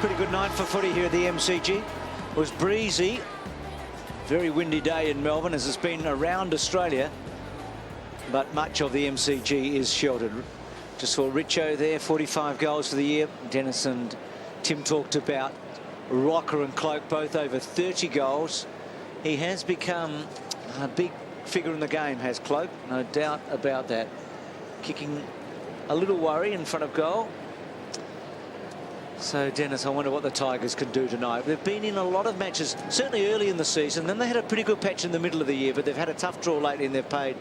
Pretty good night for footy here at the MCG. It was breezy, very windy day in Melbourne, as it's been around Australia, but much of the MCG is sheltered. Just saw Richo there, 45 goals for the year. Dennis and Tim talked about Rocker and Cloak, both over 30 goals. He has become a big figure in the game, has Cloak, no doubt about that. Kicking a little worry in front of goal. So, Dennis, I wonder what the Tigers can do tonight. They've been in a lot of matches, certainly early in the season. Then they had a pretty good patch in the middle of the year, but they've had a tough draw lately and they've paid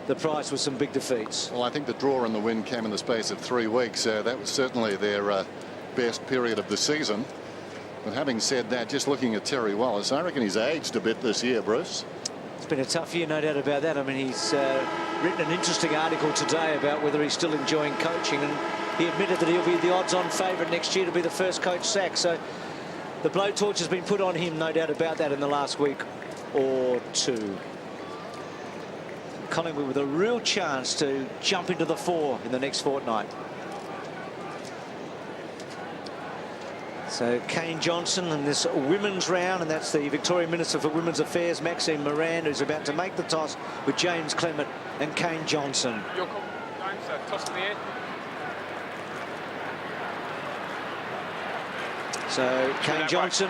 the price with some big defeats. Well, I think the draw and the win came in the space of 3 weeks. That was certainly their best period of the season. But having said that, just looking at Terry Wallace, I reckon he's aged a bit this year, Bruce. It's been a tough year, no doubt about that. I mean, he's written an interesting article today about whether he's still enjoying coaching, and he admitted that he'll be the odds-on favourite next year to be the first coach sacked. So the blowtorch has been put on him, no doubt about that, in the last week or two. Collingwood with a real chance to jump into the fore in the next fortnight. So Kane Johnson in this women's round, and that's the Victorian Minister for Women's Affairs, Maxine Moran, who's about to make the toss with James Clement and Kane Johnson. Your call, James, toss in the air. So Kane Johnson,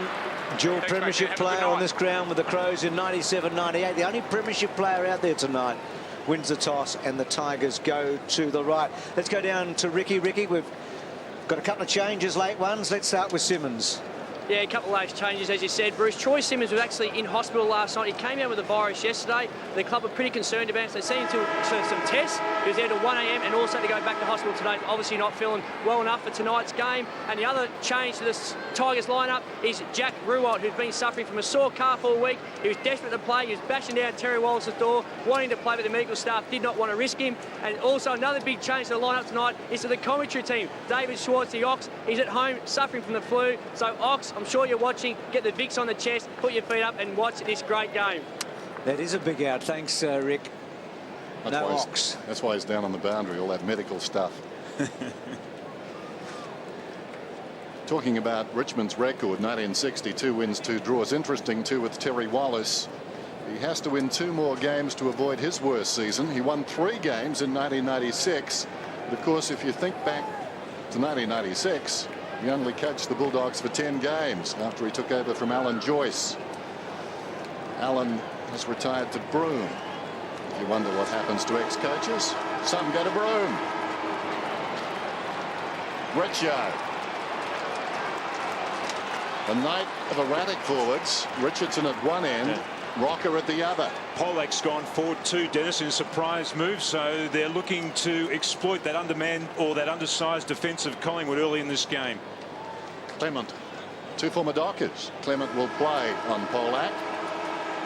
dual premiership player on this ground with the Crows in 97-98. The only premiership player out there tonight wins the toss, and the Tigers go to the right. Let's go down to Ricky. Ricky, we've got a couple of changes, late ones. Let's start with Simmons. Yeah, a couple of late changes, as you said, Bruce. Troy Simmons was actually in hospital last night. He came out with a virus yesterday. The club were pretty concerned about it. So they sent him to some tests. He was there till 1 a.m. and also to go back to hospital today. Obviously not feeling well enough for tonight's game. And the other change to this Tigers lineup is Jack Ruwalt, who's been suffering from a sore calf all week. He was desperate to play. He was bashing down Terry Wallace's door, wanting to play, but the medical staff did not want to risk him. And also another big change to the lineup tonight is to the commentary team. David Schwartz, the Ox, he's at home suffering from the flu. So Ox, I'm sure you're watching. Get the Vicks on the chest, put your feet up and watch this great game. That is a big out. Thanks, Rick. That's why he's down on the boundary, all that medical stuff. Talking about Richmond's record, 1962 wins, 2 draws. Interesting too with Terry Wallace. He has to win 2 more games to avoid his worst season. He won 3 games in 1996. But of course, if you think back to 1996, he only coached the Bulldogs for 10 games after he took over from Alan Joyce. Alan has retired to Broome. You wonder what happens to ex-coaches. Some go to Broome. Richo. A night of erratic forwards. Richardson at one end, Rocker at the other. Polak's gone forward too, Dennis, in a surprise move, so they're looking to exploit that undermanned or that undersized defence of Collingwood early in this game. Clement, 2 former Dockers. Clement will play on Polak.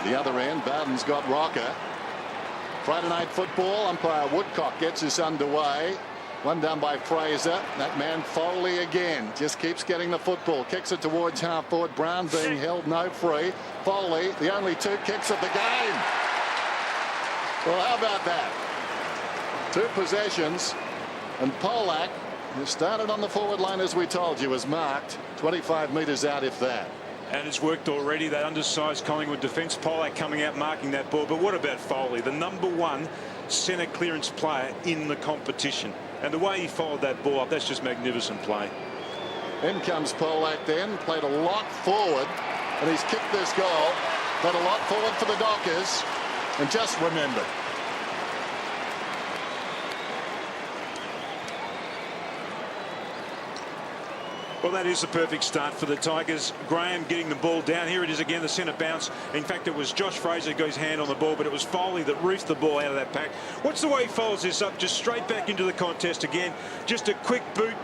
The other end, Bowden's got Rocker. Friday night football, umpire Woodcock gets us underway. One down by Fraser. That man Foley again just keeps getting the football. Kicks it towards half forward. Brown being held no free. Foley, the only 2 kicks of the game. Well, how about that? 2 possessions. And Polak, who started on the forward line as we told you, was marked 25 metres out, if that. And it's worked already, that undersized Collingwood defence. Polak coming out marking that ball. But what about Foley, the #1 centre clearance player in the competition? And the way he followed that ball up, that's just magnificent play. In comes Polak then, played a lot forward, and he's kicked this goal. Played a lot forward for the Dockers. And just remember, well, that is the perfect start for the Tigers. Graham getting the ball down. Here it is again, the centre bounce. In fact, it was Josh Fraser who got his hand on the ball, but it was Foley that roofed the ball out of that pack. Watch the way he follows this up, just straight back into the contest again. Just a quick boot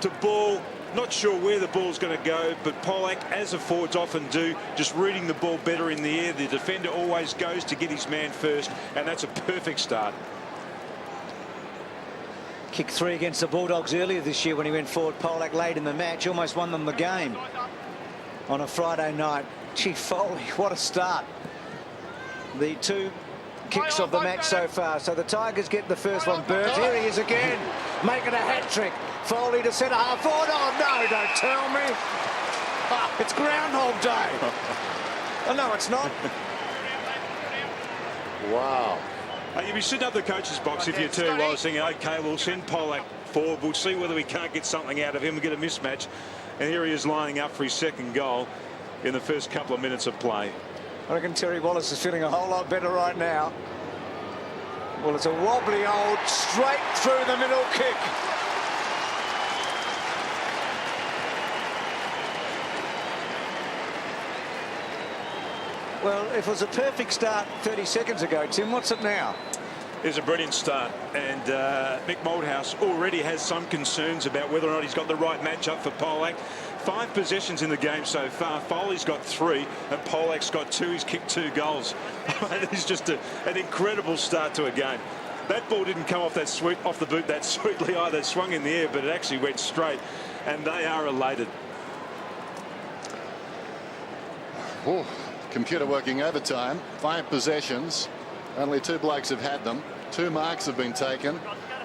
to ball. Not sure where the ball's going to go, but Polak, as the forwards often do, just reading the ball better in the air. The defender always goes to get his man first, and that's a perfect start. Kick 3 against the Bulldogs earlier this year when he went forward. Polak late in the match, almost won them the game on a Friday night. Gee, Foley, what a start. The 2 kicks of the match so far. So the Tigers get the first one. Burns, here he is again, making a hat-trick Foley to centre half forward. Oh, no, don't tell me. It's Groundhog Day. Oh, no, it's not. Wow. You'd be sitting up the coach's box if you're too low, thinking, OK, we'll send Polak forward. We'll see whether we can't get something out of him. We'll get a mismatch. And here he is lining up for his second goal in the first couple of minutes of play. I reckon Terry Wallace is feeling a whole lot better right now. Well, it's a wobbly old straight through the middle kick. Well, if it was a perfect start 30 seconds ago, Tim, what's it now? It's a brilliant start, and Mick Malthouse already has some concerns about whether or not he's got the right matchup for Polak. 5 possessions in the game so far. Foley's got 3 and Polak's got 2. He's kicked 2 goals. It's just an incredible start to a game. That ball didn't come off the boot that sweetly either. It swung in the air, but it actually went straight, and they are elated. Oh, computer working overtime. 5 possessions. Only 2 blokes have had them. 2 marks have been taken.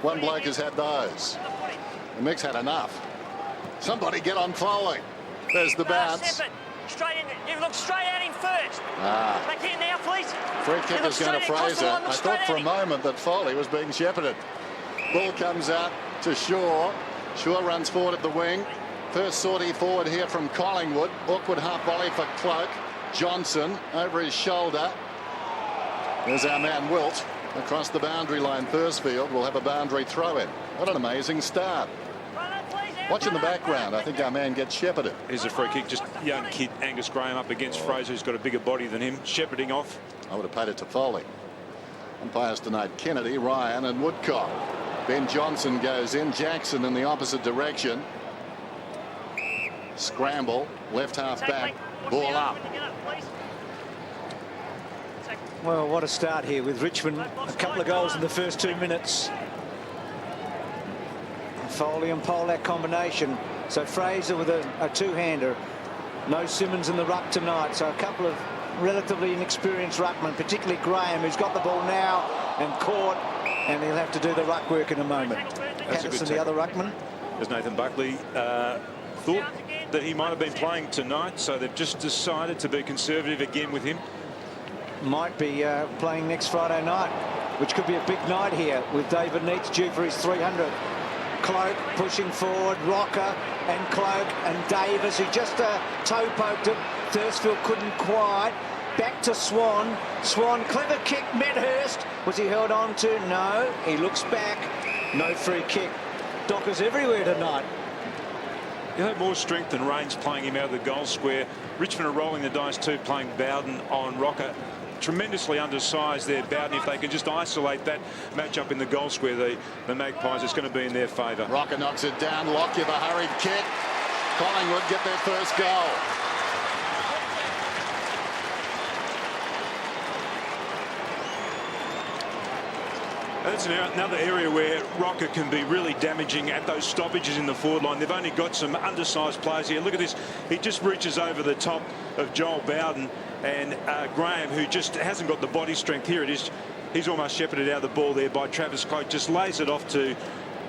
1 bloke has had those. The Mick's had enough. Somebody get on Foley. There's the bounce. Straight in. You look straight at him first. Back here now, please. Free kick is going to Fraser. I thought for a moment that Foley was being shepherded. Ball comes out to Shaw. Shaw runs forward at the wing. First sortie forward here from Collingwood. Awkward half volley for Cloak. Johnson over his shoulder. There's our man Wilt across the boundary line. Thursfield will have a boundary throw in. What an amazing start. Watch in the background. I think our man gets shepherded. Here's a free kick. Just young kid Angus Graham up against Fraser, who's got a bigger body than him, shepherding off. I would have paid it to Foley. Umpires tonight: Kennedy, Ryan and Woodcock. Ben Johnson goes in. Jackson in the opposite direction. Scramble. Left half back. Ball up. Well, what a start here with Richmond. A couple of goals in the first 2 minutes. Foley and Polak combination. So Fraser with a two-hander. No Simmons in the ruck tonight. So a couple of relatively inexperienced ruckmen, particularly Graham, who's got the ball now and caught, and he'll have to do the ruck work in a moment. That's Patterson, the other ruckman. As Nathan Buckley thought that he might have been playing tonight, so they've just decided to be conservative again with him. Might be playing next Friday night, which could be a big night here with David Neitz due for his 300. Cloak pushing forward, Rocker and Cloak and Davis, who just toe poked it. Thursfield couldn't quite. Back to Swan. Swan, clever kick, Medhurst. Was he held on to? No. He looks back. No free kick. Dockers everywhere tonight. He'll have more strength than range playing him out of the goal square. Richmond are rolling the dice too, playing Bowden on Rocker. Tremendously undersized there, Bowden. If they can just isolate that matchup in the goal square, the Magpies, it's going to be in their favour. Rocker knocks it down. Lockyer, the hurried kick. Collingwood get their first goal. That's another area where Rocker can be really damaging at those stoppages in the forward line. They've only got some undersized players here. Look at this. He just reaches over the top of Joel Bowden and Graham, who just hasn't got the body strength. Here it is. He's almost shepherded out of the ball there by Travis Cloak. Just lays it off to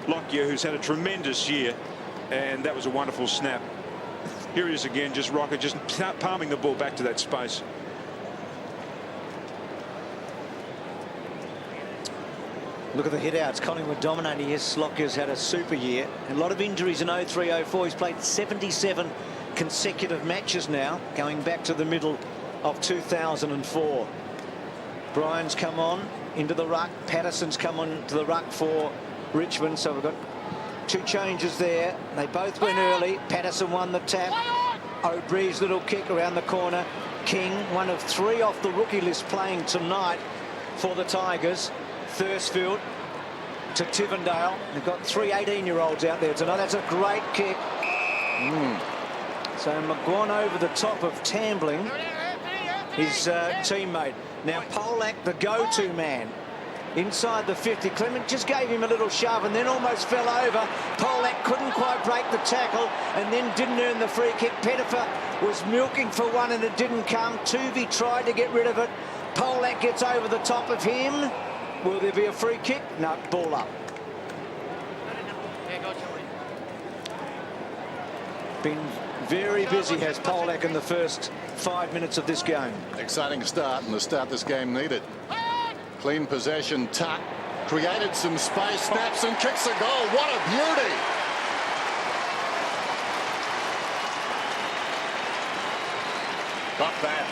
Lockyer, who's had a tremendous year. And that was a wonderful snap. Here it is again, just Rocker just palming the ball back to that space. Look at the hit-outs. Collingwood dominating. Yes, Lockyer's had a super year. And a lot of injuries in 03-04. He's played 77 consecutive matches now, going back to the middle of 2004. Bryan's come on into the ruck. Patterson's come on to the ruck for Richmond. So we've got 2 changes there. They both went early. Patterson won the tap. O'Bree's little kick around the corner. King, one of 3 off the rookie list playing tonight for the Tigers. Thursfield to Tivendale. They've got 3 18-year-olds out there tonight. That's a great kick. So McGuan over the top of Tambling, his teammate. Now Polak, the go-to man. Inside the 50. Clement just gave him a little shove and then almost fell over. Polak couldn't quite break the tackle and then didn't earn the free kick. Pettifer was milking for one and it didn't come. Tuvey tried to get rid of it. Polak gets over the top of him. Will there be a free kick? No, ball up. Been very busy, has Polak, in the first 5 minutes of this game. Exciting start, and the start this game needed. Clean possession, Tuck. Created some space, snaps and kicks a goal. What a beauty! Got that.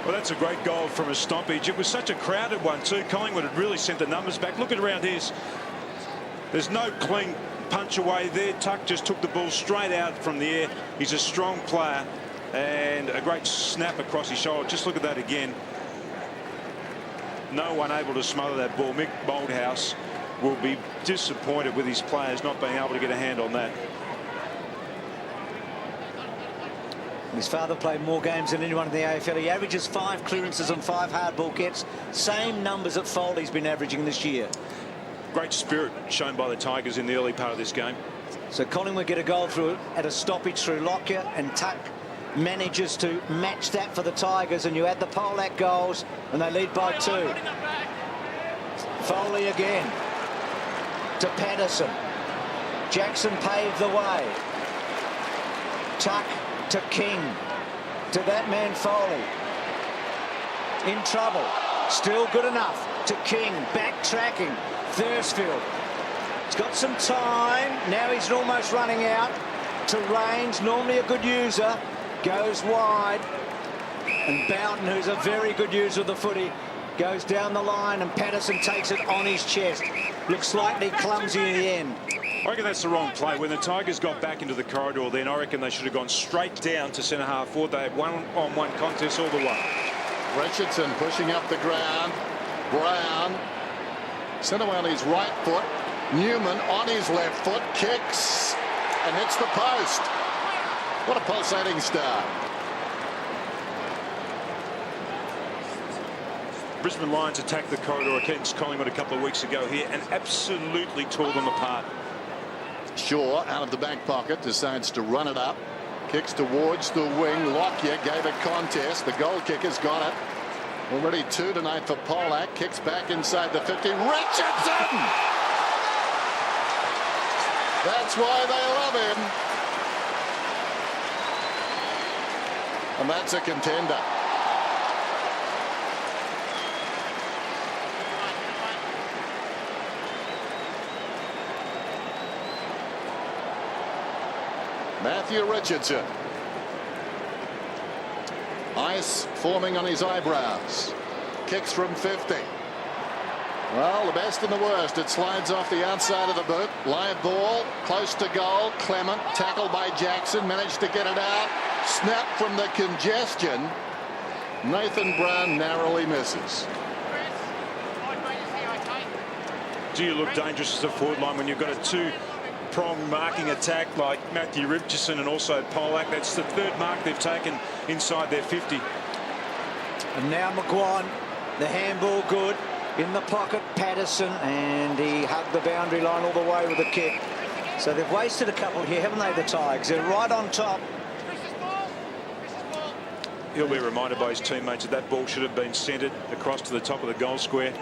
Well, that's a great goal from a stoppage. It was such a crowded one too. Collingwood had really sent the numbers back. Look at around here. There's no clean punch away there. Tuck just took the ball straight out from the air. He's a strong player, and a great snap across his shoulder. Just look at that again. No one able to smother that ball. Mick Moldhouse will be disappointed with his players not being able to get a hand on that. His father played more games than anyone in the AFL. He averages 5 clearances and 5 hard ball gets. Same numbers that Foley's been averaging this year. Great spirit shown by the Tigers in the early part of this game. So Collingwood get a goal through at a stoppage through Lockyer, and Tuck manages to match that for the Tigers, and you add the Polak goals and they lead by 2. Foley again to Patterson. Jackson paved the way. Tuck to King, to that man Foley. In trouble, still good enough to King, backtracking. Thursfield, he's got some time, now he's almost running out to Rains, normally a good user, goes wide, and Boughton, who's a very good user of the footy, goes down the line, and Patterson takes it on his chest. Looks slightly clumsy in the end. I reckon that's the wrong play. When the Tigers got back into the corridor then, I reckon they should have gone straight down to centre half forward. They had one-on-one contest all the way. Richardson pushing up the ground. Brown sent away on his right foot. Newman on his left foot, kicks and hits the post. What a pulsating start. Brisbane Lions attacked the corridor against Collingwood a couple of weeks ago here and absolutely tore them apart. Shaw out of the back pocket decides to run it up. Kicks towards the wing. Lockyer gave a contest. The goal kicker's got it. Already 2 tonight for Polak. Kicks back inside the 50. Richardson! That's why they love him. And that's a contender. Matthew Richardson. Ice forming on his eyebrows. Kicks from 50. Well, the best and the worst. It slides off the outside of the boot. Live ball, close to goal. Clement, tackled by Jackson, managed to get it out. Snap from the congestion. Nathan Brown narrowly misses. Do you look dangerous as a forward line when you've got a 2-prong marking attack like Matthew Richardson and also Polak? That's the 3rd mark they've taken inside their 50. And now McGuan, the handball good. In the pocket, Patterson, and he hugged the boundary line all the way with the kick. So they've wasted a couple here, haven't they, the Tigers? They're right on top. He'll be reminded by his teammates that that ball should have been centred across to the top of the goal square.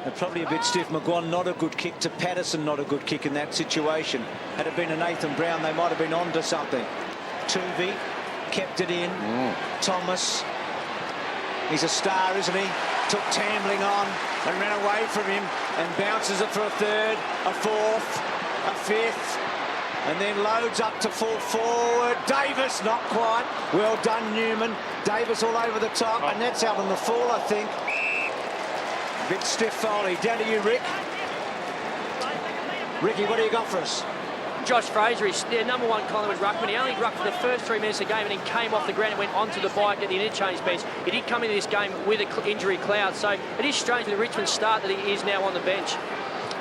They're probably a bit stiff. McGuan, not a good kick to Patterson, not a good kick in that situation. Had it been a Nathan Brown, they might have been on to something. Tuvey kept it in. Thomas, he's a star, isn't he? Took Tambling on and ran away from him and bounces it for a 3rd, a 4th, a 5th, and then loads up to full forward. Davis, not quite. Well done, Newman. Davis all over the top, and that's out on the full, I think. A bit stiff Foley. Down to you, Rick. Ricky, what do you got for us? Josh Fraser is their #1 Collingwood ruckman. He only rucked for the first 3 minutes of the game and then came off the ground and went onto the bike at the interchange bench. He did come into this game with an injury cloud, so it is strange with the Richmond start that he is now on the bench.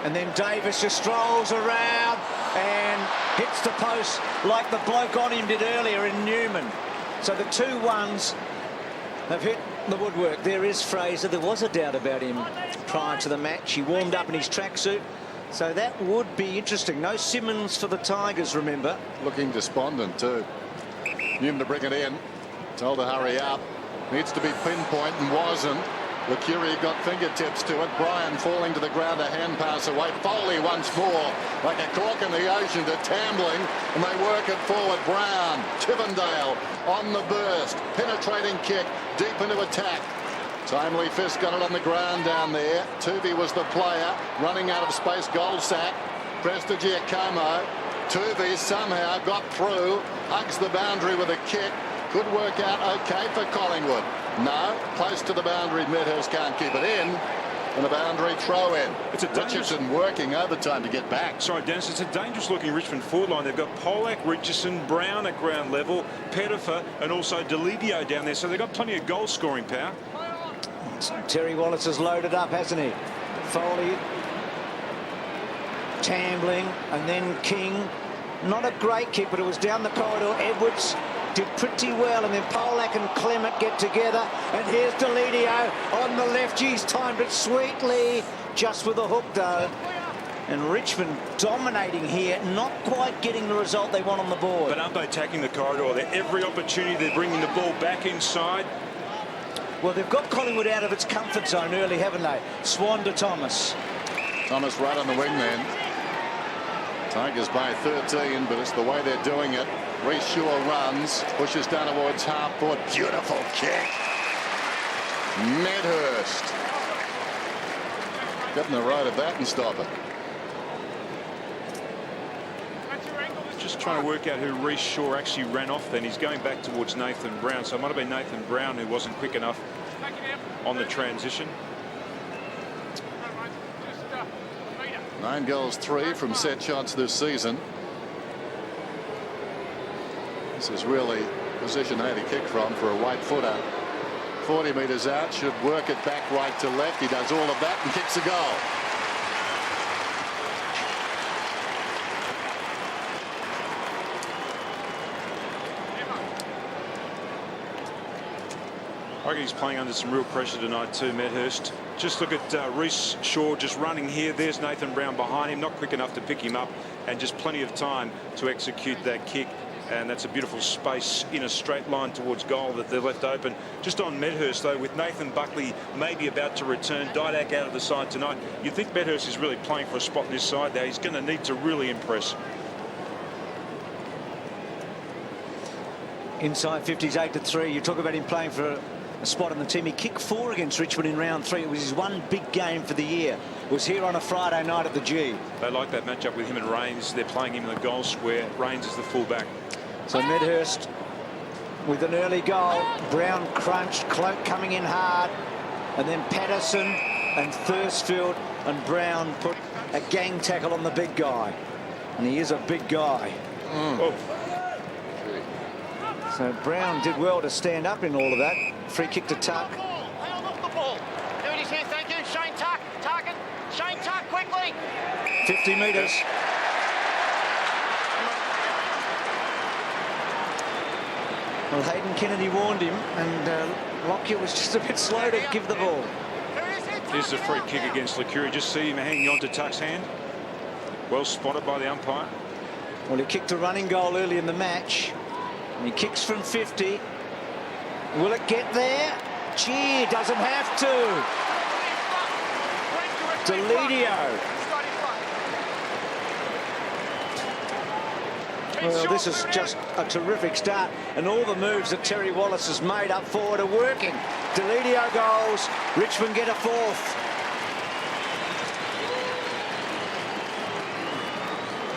And then Davis just strolls around and hits the post like the bloke on him did earlier in Newman. So the 2-1s have hit the woodwork. There is Fraser. There was a doubt about him prior to the match. He warmed up in his tracksuit. So that would be interesting. No Simmons for the Tigers, remember. Looking despondent too. Newman to bring it in. Told to hurry up. Needs to be pinpoint and wasn't. Lecurri got fingertips to it. Bryan falling to the ground, a hand pass away. Foley once more, like a cork in the ocean, to Tambling, and they work it forward. Brown, Tivendale on the burst, penetrating kick deep into attack. Timely Fist got it on the ground down there. Tuvey was the player, running out of space. Goldsack, Prestigiacomo. Tuvey somehow got through, hugs the boundary with a kick. Could work out okay for Collingwood. No, close to the boundary. Medhurst can't keep it in. And a boundary throw in. It's a Richardson working overtime to get back. Sorry, Dennis, it's a dangerous looking Richmond forward line. They've got Polak, Richardson, Brown at ground level, Pettifer, and also Delidio down there. So they've got plenty of goal scoring power. Terry Wallace has loaded up, hasn't he? Foley, Tambling, and then King. Not a great kick, but it was down the corridor. Edwards did pretty well, and then Polak and Clement get together, and here's Delidio on the left. He's timed it sweetly, just with a hook though. And Richmond dominating here, not quite getting the result they want on the board. But aren't they attacking the corridor? They're every opportunity, they're bringing the ball back inside. Well, they've got Collingwood out of its comfort zone early, haven't they? Swan to Thomas. Thomas right on the wing then. Tigers by 13, but it's the way they're doing it. Reece Shaw runs, pushes down towards half court. Beautiful kick. Medhurst. Get in the right of that and stop it. Just trying to work out who Reece Shaw actually ran off then. He's going back towards Nathan Brown, so it might have been Nathan Brown who wasn't quick enough on the transition. 9 goals, 3 from set shots this season. This is really position A to kick from for a white footer. 40 metres out, should work it back right to left. He does all of that and kicks a goal. I reckon he's playing under some real pressure tonight too, Medhurst. Just look at Reece Shaw just running here. There's Nathan Brown behind him, not quick enough to pick him up, and just plenty of time to execute that kick. And that's a beautiful space in a straight line towards goal that they're left open. Just on Medhurst, though, with Nathan Buckley maybe about to return, Didak out of the side tonight, you'd think Medhurst is really playing for a spot in this side there. He's going to need to really impress. Inside 50s 8-3. You talk about him playing for a spot in the team. He kicked 4 against Richmond in round 3. It was his one big game for the year. It was here on a Friday night at the G. They like that matchup with him and Rains. They're playing him in the goal square. Rains is the fullback. So Medhurst with an early goal. Brown crunched, Cloak coming in hard, and then Patterson and Thursfield and Brown put a gang tackle on the big guy, and he is a big guy. Oh. So Brown did well to stand up in all of that. Free kick to Tuck. Held off the ball. Do it here, thank you. Shane Tuck. Target. Shane Tuck quickly. 50 metres. Well, Hayden Kennedy warned him, and Lockyer was just a bit slow to give the ball. Here's the free kick against Lecurri. Just see him hanging on to Tuck's hand. Well spotted by the umpire. Well, he kicked a running goal early in the match. And he kicks from 50. Will it get there? Gee, doesn't have to. Delidio. Well, this is just a terrific start, and all the moves that Terry Wallace has made up forward are working. Delidio goals. Richmond get a 4th.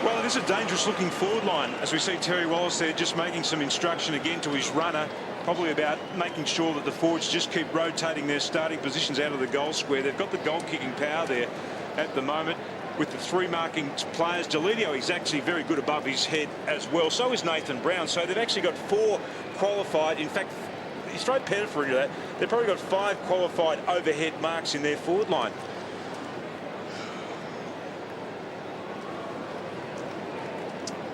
Well, it is a dangerous looking forward line as we see Terry Wallace there just making some instruction again to his runner, probably about making sure that the forwards just keep rotating their starting positions out of the goal square. They've got the goal kicking power there at the moment with the 3 marking players. Delidio is actually very good above his head as well. So is Nathan Brown. So they've actually got 4 qualified. In fact, you throw Pettifer into that, they've probably got 5 qualified overhead marks in their forward line.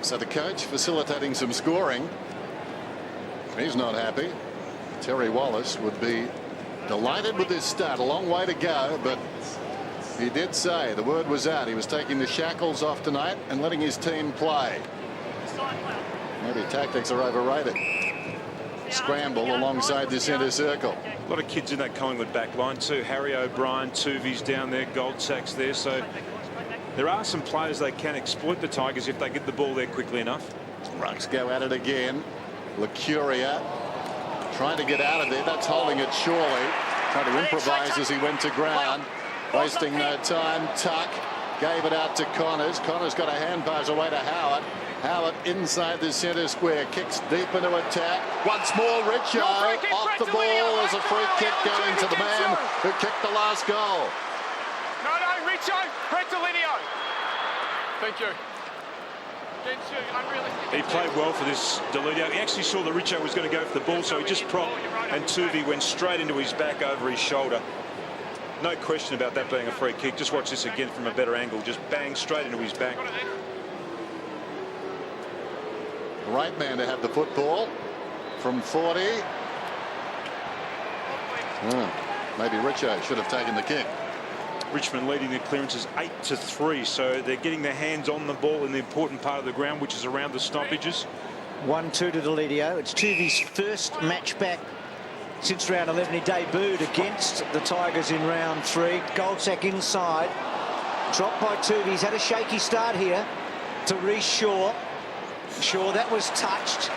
So the coach facilitating some scoring. He's not happy. Terry Wallace would be delighted with this start. A long way to go, but he did say the word was out. He was taking the shackles off tonight and letting his team play. Maybe tactics are overrated. scramble alongside the centre circle. A lot of kids in that Collingwood back line too. Harry O'Brien, Tuvi's down there, Goldsack's there. So there are some players they can exploit the Tigers if they get the ball there quickly enough. Rucks go at it again. Lucuria trying to get out of there. That's holding it surely. Trying to improvise as he went to ground. Wasting no time. Tuck gave it out to Connors. Connors got a hand pass away to Howard. Howard inside the centre square. Kicks deep into attack. Once more Richo off the ball. There's a free kick going to the man who kicked the last goal. No, Richo, Bretolinio. Thank you. He played well for this Delidio. He actually saw that Richo was going to go for the ball, so he just propped, and Tuvi went straight into his back over his shoulder. No question about that being a free kick. Just watch this again from a better angle. Just bang straight into his back. Right man to have the football from 40. Maybe Richo should have taken the kick. Richmond leading their clearances 8-3, so they're getting their hands on the ball in the important part of the ground, which is around the stoppages. 1-2 to Delidio. It's Tuvi's first match back since round 11. He debuted against the Tigers in round 3. Goldsack inside. Dropped by Tuvi. He's had a shaky start here to Reece Shaw. Shaw, that was touched.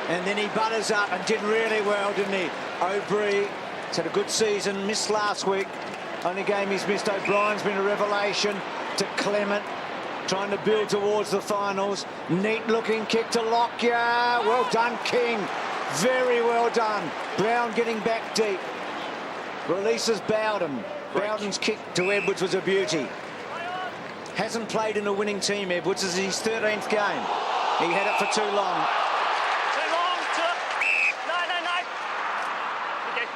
And then he butters up and did really well, didn't he? O'Brien has had a good season. Missed last week. Only game he's missed. O'Brien's been a revelation. To Clement. Trying to build towards the finals. Neat looking kick to Lockyer. Well done, King. Very well done. Brown getting back deep. Releases Bowden. Bowden's kick to Edwards was a beauty. Hasn't played in a winning team, Edwards. This is his 13th game. He had it for too long. Too long. No. Okay.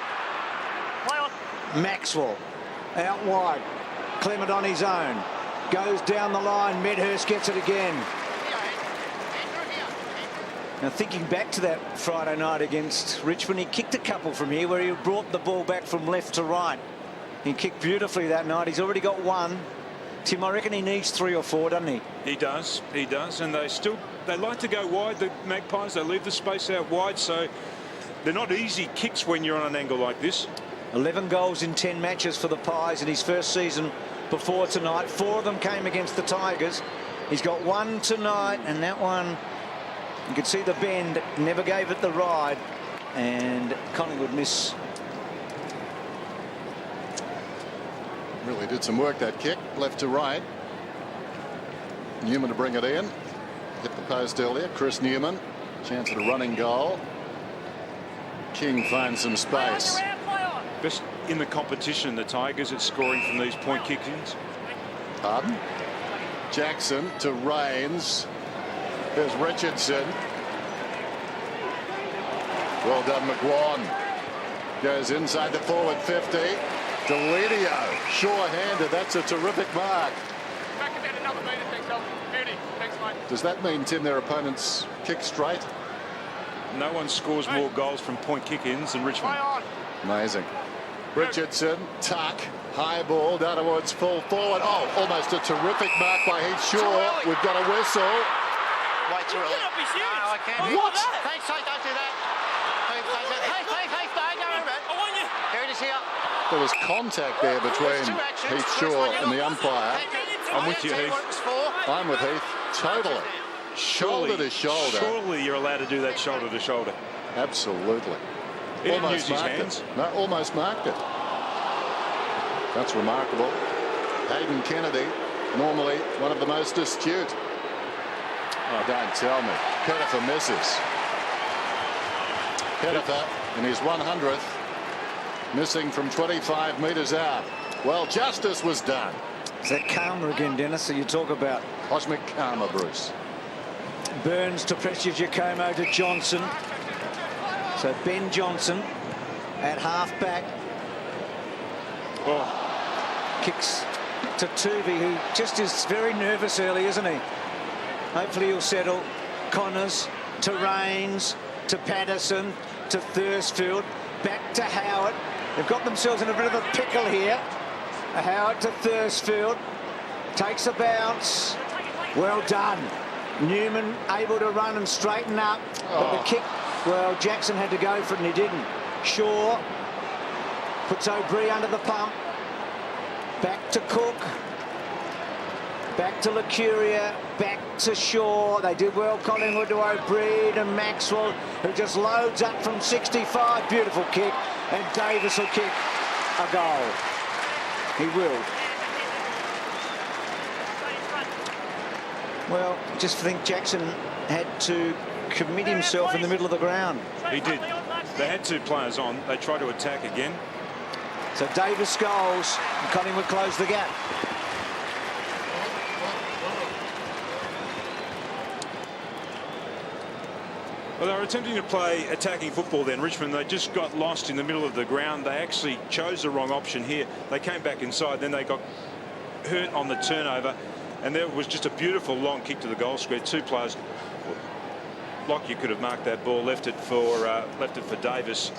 Play on. Maxwell out wide. Clement on his own. Goes down the line. Medhurst gets it again. Now, thinking back to that Friday night against Richmond, he kicked a couple from here where he brought the ball back from left to right. He kicked beautifully that night. He's already got one. Tim, I reckon he needs 3 or 4, doesn't he? He does. And they like to go wide, the Magpies. They leave the space out wide, so they're not easy kicks when you're on an angle like this. 11 goals in 10 matches for the Pies in his first season before tonight. 4 of them came against the Tigers. He's got one tonight, and that one, you could see the bend, never gave it the ride, and Collingwood miss. Really did some work, that kick, left to right. Newman to bring it in. Hit the post earlier. Chris Newman. Chance at a running goal. King finds some space. Best in the competition, the Tigers, at scoring from these point kick-ins. Pardon? Jackson to Rains. There's Richardson. Well done, McGuan. Goes inside the forward 50. Delidio, sure-handed. That's a terrific mark. Back about another metre, thanks, Al. Beauty. Thanks, mate. Does that mean, Tim, their opponents kick straight? No one scores more goals from point kick-ins than Richmond. Play on. Amazing. Richardson, tuck, high ball down towards full forward. Oh, almost a terrific mark by Heath Shaw. We've got a whistle. Way too early. cannot be serious. No, I can't. What? Thanks, don't do that. Hey, don't worry about it. I want you. Here it is here. There was contact there between Heath Shaw and the umpire. I'm with you, Heath. I'm with Heath. Totally. Shoulder to shoulder. Surely you're allowed to do that shoulder to shoulder. Absolutely. He didn't use his marked hands. it. No, almost marked it. That's remarkable. Hayden Kennedy, normally one of the most astute. Oh, don't tell me. Pettifer misses. Pettifer in his 100th, missing from 25 metres out. Well, justice was done. Is that karma again, Dennis, that you talk about? Cosmic karma, Bruce. Burns to Precious Giacomo to Johnson. So Ben Johnson at half-back. Kicks to Tuvi, who just is very nervous early, isn't he? Hopefully he'll settle. Connors to Rains to Patterson to Thursfield. Back to Howard. They've got themselves in a bit of a pickle here. Howard to Thursfield. Takes a bounce. Well done. Newman able to run and straighten up. But the kick Well, Jackson had to go for it and he didn't. Shaw puts O'Brien under the pump. Back to Cook. Back to Lacuria. Back to Shaw. They did well, Collingwood, to O'Brien and Maxwell, who just loads up from 65. Beautiful kick. And Davis will kick a goal. He will. Well, just think Jackson had to commit himself in the middle of the ground. He did. They had 2 players on. They tried to attack again. So Davis goals, and Collingwood close the gap. Well, they were attempting to play attacking football then. Richmond, they just got lost in the middle of the ground. They actually chose the wrong option here. They came back inside, then they got hurt on the turnover. And there was just a beautiful long kick to the goal square. 2 players. Lockyer could have marked that ball, left it for Davis.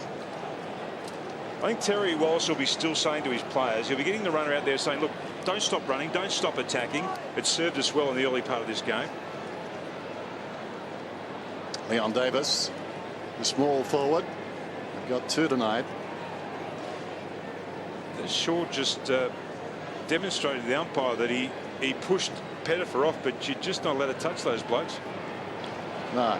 I think Terry Wallace will be still saying to his players, he'll be getting the runner out there saying, look, don't stop running, don't stop attacking. It served us well in the early part of this game. Leon Davis, the small forward, got 2 tonight. Shaw just demonstrated to the umpire that he pushed Pettifer off, but you're just not allowed to touch those blokes. No.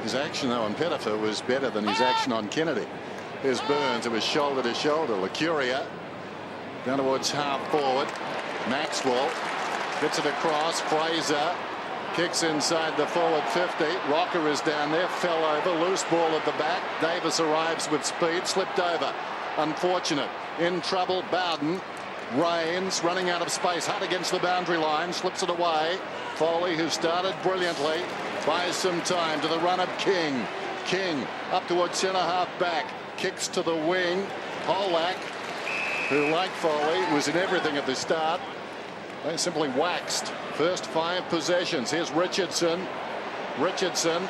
His action, though, on Pettifer was better than his action on Kennedy. Here's Burns. It was shoulder to shoulder. Lacuria down towards half forward. Maxwell gets it across. Fraser kicks inside the forward 50. Rocker is down there. Fell over. Loose ball at the back. Davis arrives with speed. Slipped over. Unfortunate. In trouble. Bowden. Rains running out of space. Hard against the boundary line. Slips it away. Foley, who started brilliantly, buys some time to the run of King. King up towards centre half back. Kicks to the wing. Polak, who, like Foley, was in everything at the start. They simply waxed. First 5 possessions. Here's Richardson. Richardson.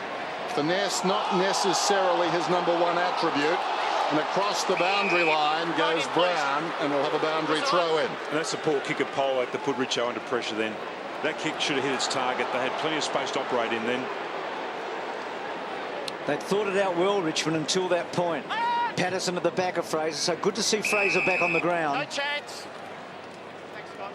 Finesse not necessarily his #1 attribute. And across the boundary line goes Brown, and we'll have a boundary throw in. And that's a poor kick of Polak that put Richo under pressure then. That kick should have hit its target. They had plenty of space to operate in then. They'd thought it out well, Richmond, until that point. Patterson at the back of Fraser, so good to see Fraser back on the ground. No chance. Thanks, Scott.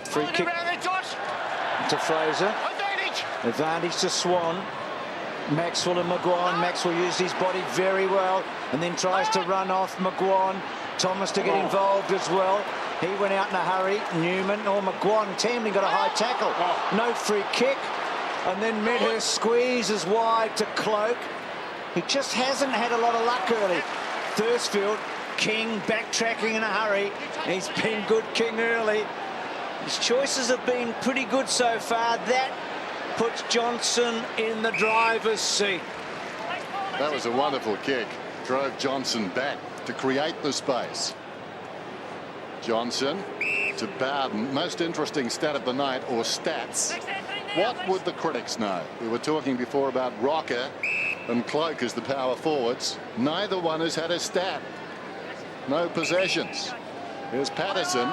Free kick to Fraser. Advantage to Swan. Maxwell and McGuan. Maxwell used his body very well and then tries to run off McGuan. Thomas to get involved as well. He went out in a hurry. Newman or McGuan. Tamlin got a high tackle. No free kick. And then Medhurst squeezes wide to Cloak. He just hasn't had a lot of luck early. Thursfield, King backtracking in a hurry. He's been good, King, early. His choices have been pretty good so far. That puts Johnson in the driver's seat. That was a wonderful kick. Drove Johnson back to create the space. Johnson to Bowden. Most interesting stat of the night, or stats. What would the critics know? We were talking before about Rocker and Cloak as the power forwards. Neither one has had a stat. No possessions. Here's Patterson.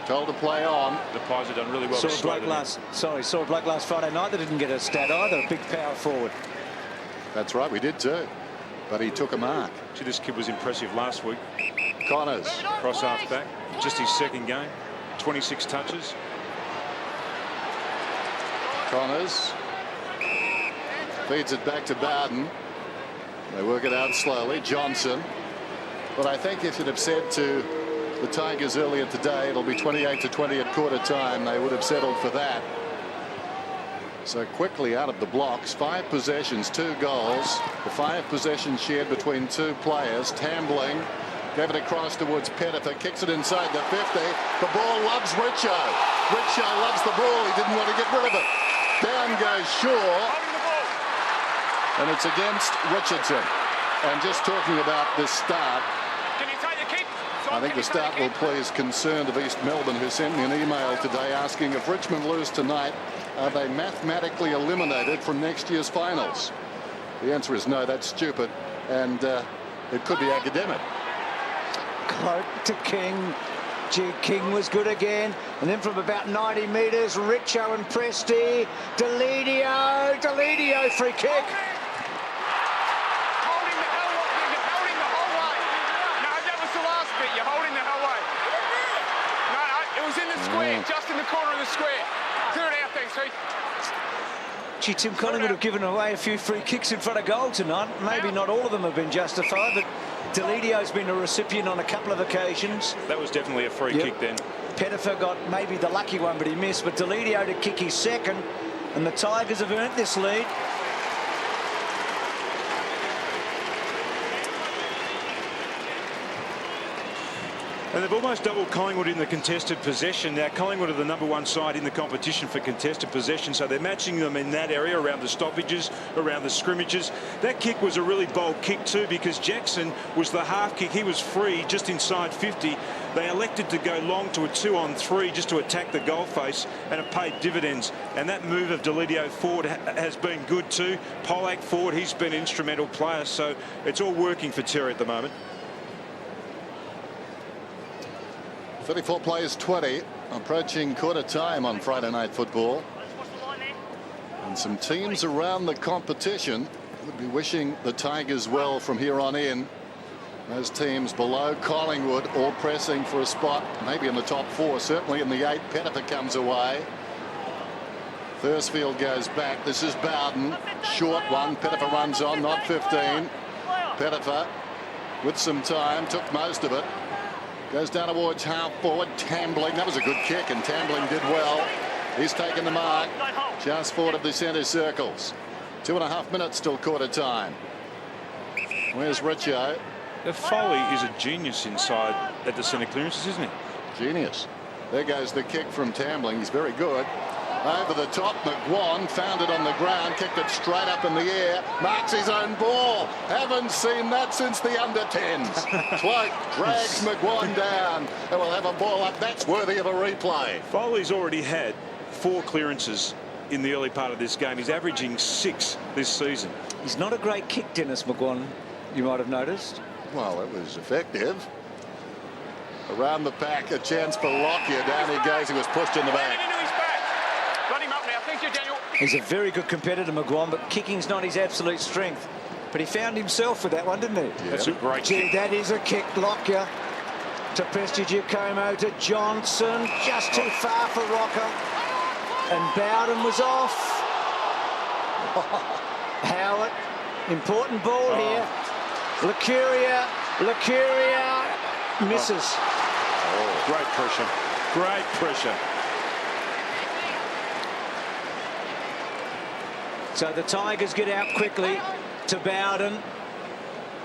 Told to play on. The Pies have done really well. Saw a bloke last Friday night that didn't get a stat either. A big power forward. That's right, we did too. But he took a mark. See, this kid was impressive last week. Connors. Cross half back. Just his second game. 26 touches. Connors feeds it back to Bowden. They work it out slowly. Johnson. But I think if you'd have said to the Tigers earlier today it'll be 28-20 at quarter time, they would have settled for that. So quickly out of the blocks. 5 possessions, 2 goals. The 5 possessions shared between 2 players. Tambling gave it across towards Pettifer, kicks it inside the 50. The ball loves Richo. Richo loves the ball. He didn't want to get rid of it. Down goes Shaw, and it's against Richardson. And just talking about this start, I think the start will please Concerned of East Melbourne, who sent me an email today asking if Richmond lose tonight, are they mathematically eliminated from next year's finals? The answer is no, that's stupid. And it could be academic. Cloak to King. Gee, King was good again. And then from about 90 metres, Richo and Presti. Deledio, free kick. Holding the hell way. You're holding the whole way. No, that was the last bit. You're holding the whole way. No, it was in the square, just in the corner of the square. Clear it out, thanks, Heath. Gee, Tim Collingwood have given away a few free kicks in front of goal tonight. Maybe not all of them have been justified, but Deledio's been a recipient on a couple of occasions. That was definitely a free kick then. Pettifer got maybe the lucky one, but he missed. But Deledio to kick his second, and the Tigers have earned this lead. And they've almost doubled Collingwood in the contested possession. Now, Collingwood are the #1 side in the competition for contested possession, so they're matching them in that area around the stoppages, around the scrimmages. That kick was a really bold kick too, because Jackson was the half kick. He was free just inside 50. They elected to go long to a 2-on-3 just to attack the goal face, and it paid dividends. And that move of Deledio forward has been good too. Polak forward, he's been an instrumental player, so it's all working for Terry at the moment. 34 plays 20, approaching quarter time on Friday Night Football. And some teams around the competition would be wishing the Tigers well from here on in. Those teams below Collingwood all pressing for a spot, maybe in the top 4, certainly in the 8. Pettifer comes away. Thursfield goes back. This is Bowden. Short one. Pettifer runs on, not 15. Pettifer with some time, took most of it. Goes down towards half forward. Tambling. That was a good kick, and Tambling did well. He's taken the mark just forward of the centre circles. 2.5 minutes till quarter time. Where's Richo? Foley is a genius inside at the centre clearances, isn't he? Genius. There goes the kick from Tambling. He's very good. Over the top, McGuan found it on the ground, kicked it straight up in the air, marks his own ball. Haven't seen that since the under-10s. Cloak drags McGuan down, and we'll have a ball up. That's worthy of a replay. Foley's already had 4 clearances in the early part of this game. He's averaging 6 this season. He's not a great kick, Dennis McGuan, you might have noticed. Well, it was effective. Around the pack, a chance for Lockyer. Down he goes. He was pushed in the back. Run him up now. Thank you, Daniel. He's a very good competitor, McGuan, but kicking's not his absolute strength. But he found himself with that one, didn't he? Yeah. That's a great Gee, kick. that is a kick. Lockyer to Prestigiacomo to Johnson. Just too far for Rocker. And Bowden was off. Howard. Important ball here. Lucuria misses. Oh, great pressure. Great pressure. So the Tigers get out quickly to Bowden.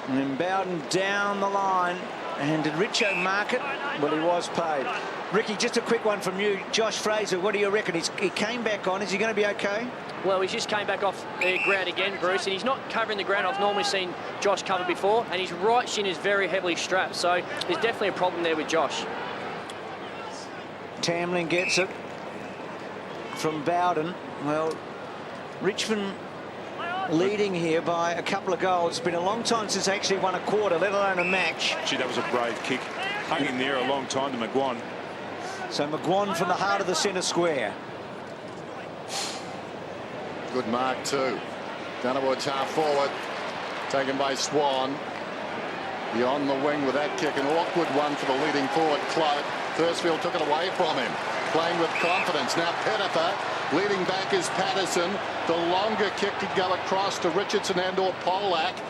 And then Bowden down the line. And did Richo mark it? Well, he was paid. Ricky, just a quick one from you. Josh Fraser, what do you reckon? He came back on. Is he going to be okay? Well, he just came back off the ground again, Bruce, and he's not covering the ground. I've normally seen Josh cover before, and his right shin is very heavily strapped, so there's definitely a problem there with Josh. Tambling gets it from Bowden. Well, Richmond leading here by a couple of goals. It's been a long time since they actually won a quarter, let alone a match. Gee, that was a brave kick. Hung in there a long time to McGuan. So McGuan from the heart of the centre square. Good mark too. Down towards half forward. Taken by Swan. Beyond the wing with that kick. An awkward one for the leading forward, Cloak. Thursfield took it away from him. Playing with confidence. Now Pettifer. Leading back is Patterson. The longer kick could go across to Richardson and or Polak.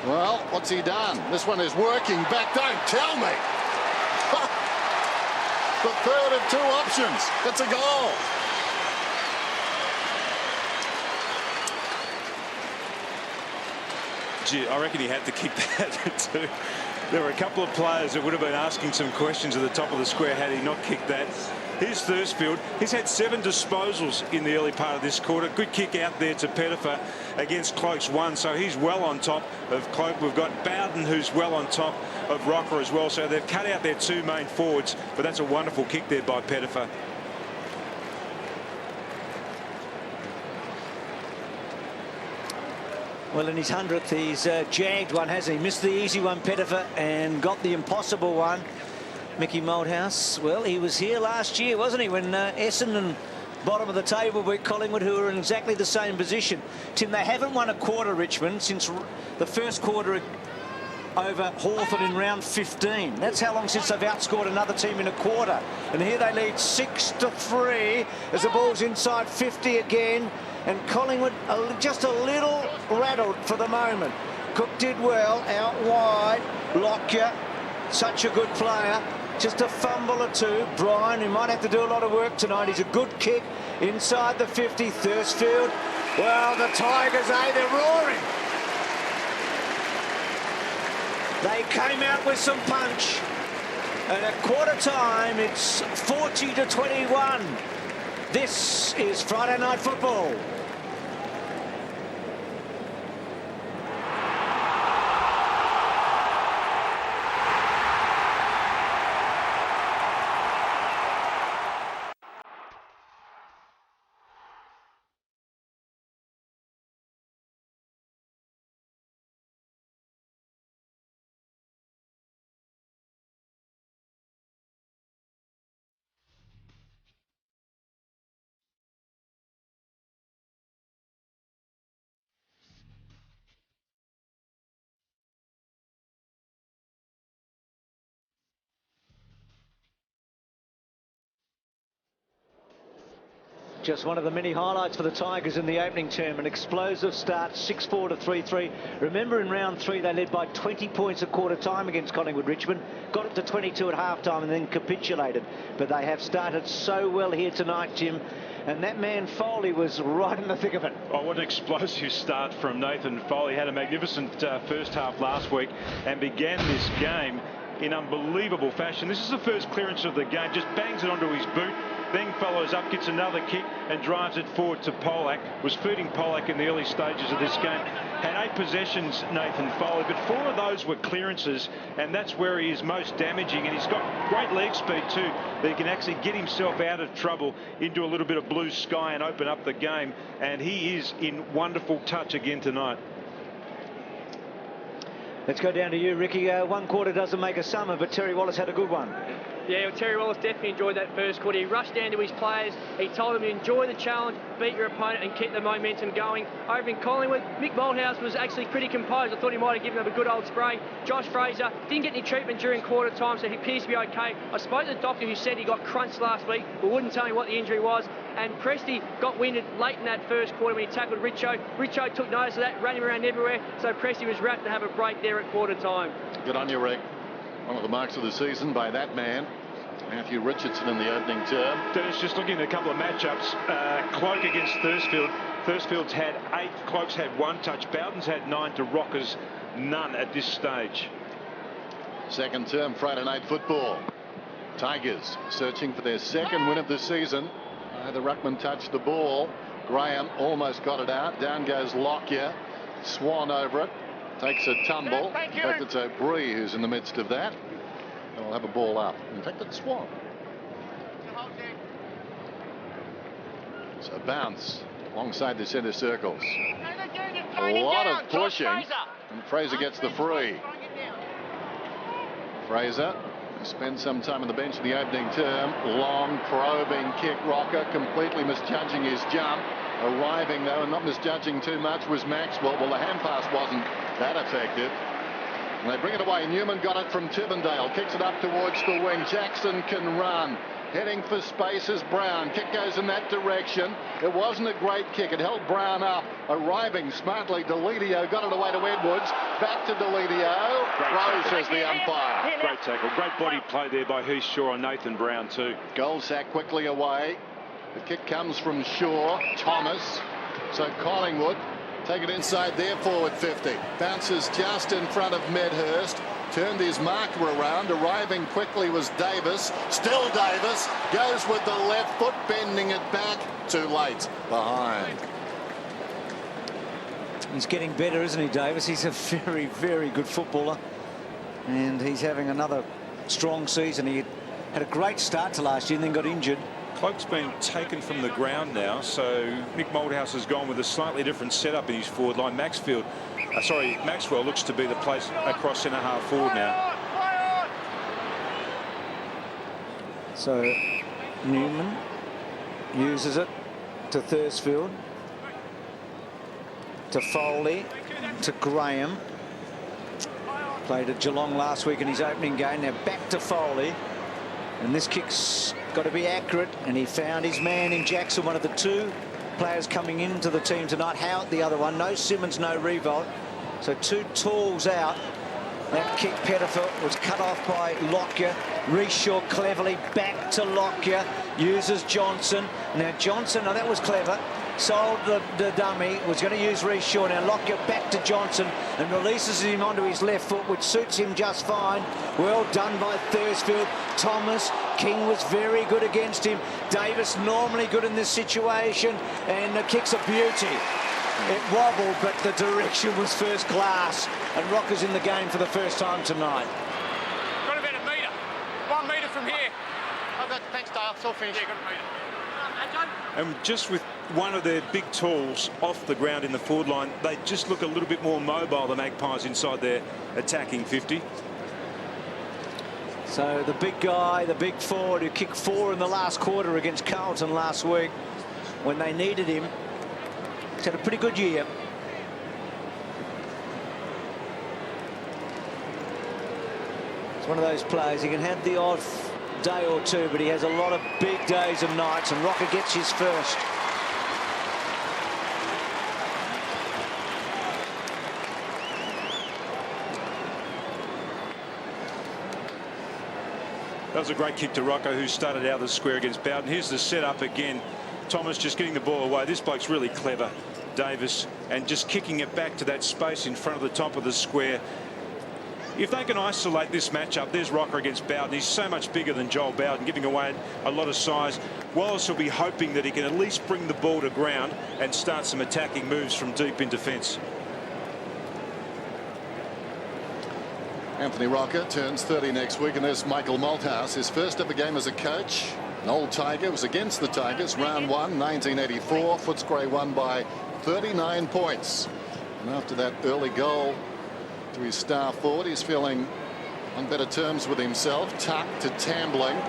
Well, what's he done? This one is working back. Don't tell me. The third of 2 options. It's a goal. Gee, I reckon he had to kick that too. There were a couple of players that would have been asking some questions at the top of the square had he not kicked that. Here's Thursfield. He's had 7 disposals in the early part of this quarter. Good kick out there to Pettifer against Cloak's 1. So he's well on top of Cloak. We've got Bowden, who's well on top of Rocker as well. So they've cut out their 2 main forwards. But that's a wonderful kick there by Pettifer. Well, in his 100th, he's jagged one, hasn't he? Missed the easy one, Pettifer, and got the impossible one. Mickey Malthouse, well, he was here last year, wasn't he, when Essendon, bottom of the table, beat Collingwood, who are in exactly the same position. Tim, they haven't won a quarter, Richmond, since the first quarter over Hawthorn in round 15. That's how long since they've outscored another team in a quarter. And here they lead 6-3 as the ball's inside 50 again. And Collingwood just a little rattled for the moment. Cook did well out wide. Lockyer, such a good player. Just a fumble or two. Bryan, who might have to do a lot of work tonight. He's a good kick inside the 50. Thursfield. Well, the Tigers, they're roaring. They came out with some punch. And at quarter time, it's 40-21. This is Friday Night Football. Just one of the many highlights for the Tigers in the opening term. An explosive start, 6-4 to 3-3. Remember, in round 3, they led by 20 points at quarter time against Collingwood Richmond. Got it to 22 at half time and then capitulated. But they have started so well here tonight, Jim. And that man Foley was right in the thick of it. Oh, what an explosive start from Nathan Foley. Had a magnificent first half last week and began this game in unbelievable fashion. This is the first clearance of the game. Just bangs it onto his boot. Then follows up, gets another kick and drives it forward to Polak. Was feeding Polak in the early stages of this game. Had 8 possessions, Nathan Foley, but 4 of those were clearances, and that's where he is most damaging. And he's got great leg speed too, that he can actually get himself out of trouble into a little bit of blue sky and open up the game. And he is in wonderful touch again tonight. Let's go down to you, Ricky. One quarter doesn't make a summer, but Terry Wallace had a good one. Yeah, well, Terry Wallace definitely enjoyed that first quarter. He rushed down to his players. He told them to enjoy the challenge, beat your opponent and keep the momentum going. Over in Collingwood, Mick Malthouse was actually pretty composed. I thought he might have given them a good old spray. Josh Fraser didn't get any treatment during quarter time, so he appears to be okay. I spoke to the doctor who said he got crunched last week, but wouldn't tell me what the injury was. And Presty got winded late in that first quarter when he tackled Richo. Richo took notice of that, ran him around everywhere, so Presty was wrapped to have a break there at quarter time. Good on you, Rick. One of the marks of the season by that man, Matthew Richardson, in the opening term. Dennis, just looking at a couple of matchups. Cloak against Thursfield. Thursfield's had 8, Cloak's had 1 touch. Bowden's had 9 to Rocker's none at this stage. Second term Friday Night Football. Tigers searching for their second win of the season. The ruckman touched the ball. Graham almost got it out. Down goes Lockyer. Swan over it. Takes a tumble. In fact, it's O'Brien who's in the midst of that. And we'll have a ball up. In fact, it's Swan. So bounce alongside the centre circles. A lot of pushing. And Fraser gets the free. Fraser spends some time on the bench in the opening term. Long probing kick. Rocker completely misjudging his jump. Arriving though and not misjudging too much was Maxwell. Well, the hand pass wasn't that effective. And they bring it away. Newman got it from Tivendale. Kicks it up towards the wing. Jackson can run. Heading for space is Brown. Kick goes in that direction. It wasn't a great kick. It held Brown up. Arriving smartly, Deledio got it away to Edwards. Back to Deledio. Rose says the umpire. Great tackle. Great body play there by Heath Shaw and Nathan Brown too. Goldsack quickly away. The kick comes from Shaw. Thomas. So Collingwood take it inside their forward 50. Bounces just in front of Medhurst. Turned his marker around. Arriving quickly was Davis. Still Davis. Goes with the left foot, bending it back. Too late. Behind. He's getting better, isn't he, Davis? He's a very, very good footballer. And he's having another strong season. He had a great start to last year and then got injured. Cloak's been taken from the ground now, so Mick Malthouse has gone with a slightly different setup in his forward line. Maxwell looks to be the place across centre half forward now. So Newman uses it to Thursfield, to Foley, to Graham. Played at Geelong last week in his opening game. Now back to Foley. And this kick's got to be accurate. And he found his man in Jackson, one of the two players coming into the team tonight. Howard, the other one. No Simmons, no Revolt. So two tools out. That kick, Pettifer, was cut off by Lockyer. Reece Shaw cleverly back to Lockyer. Uses Johnson. Now Johnson, now that was clever. Sold the dummy, was going to use Reece Shaw. Now Lockyer back to Johnson and releases him onto his left foot, which suits him just fine. Well done by Thursfield. Thomas, King was very good against him. Davis normally good in this situation, and the kick's a beauty. It wobbled, but the direction was first class, and Rocker's in the game for the first time tonight. Got about a metre. 1 metre from here. I've got, thanks, Dale. It's all finished. Yeah, got a metre. And just with one of their big tools off the ground in the forward line, they just look a little bit more mobile, the Magpies, inside their attacking 50. So the big guy, the big forward who kicked 4 in the last quarter against Carlton last week when they needed him, he's had a pretty good year. It's one of those players, he can have the odd day or two, but he has a lot of big days and nights, and Rocker gets his first. That was a great kick to Rocco, who started out of the square against Bowden. Here's the setup again. Thomas just getting the ball away. This bloke's really clever, Davis, and just kicking it back to that space in front of the top of the square. If they can isolate this matchup, there's Rocker against Bowden. He's so much bigger than Joel Bowden, giving away a lot of size. Wallace will be hoping that he can at least bring the ball to ground and start some attacking moves from deep in defence. Anthony Rocker turns 30 next week, and there's Michael Malthouse. His first ever game as a coach, an old Tiger, was against the Tigers. Round 1, 1984. Footscray won by 39 points. And after that early goal to his star forward, he's feeling on better terms with himself. Tuck to Tambling.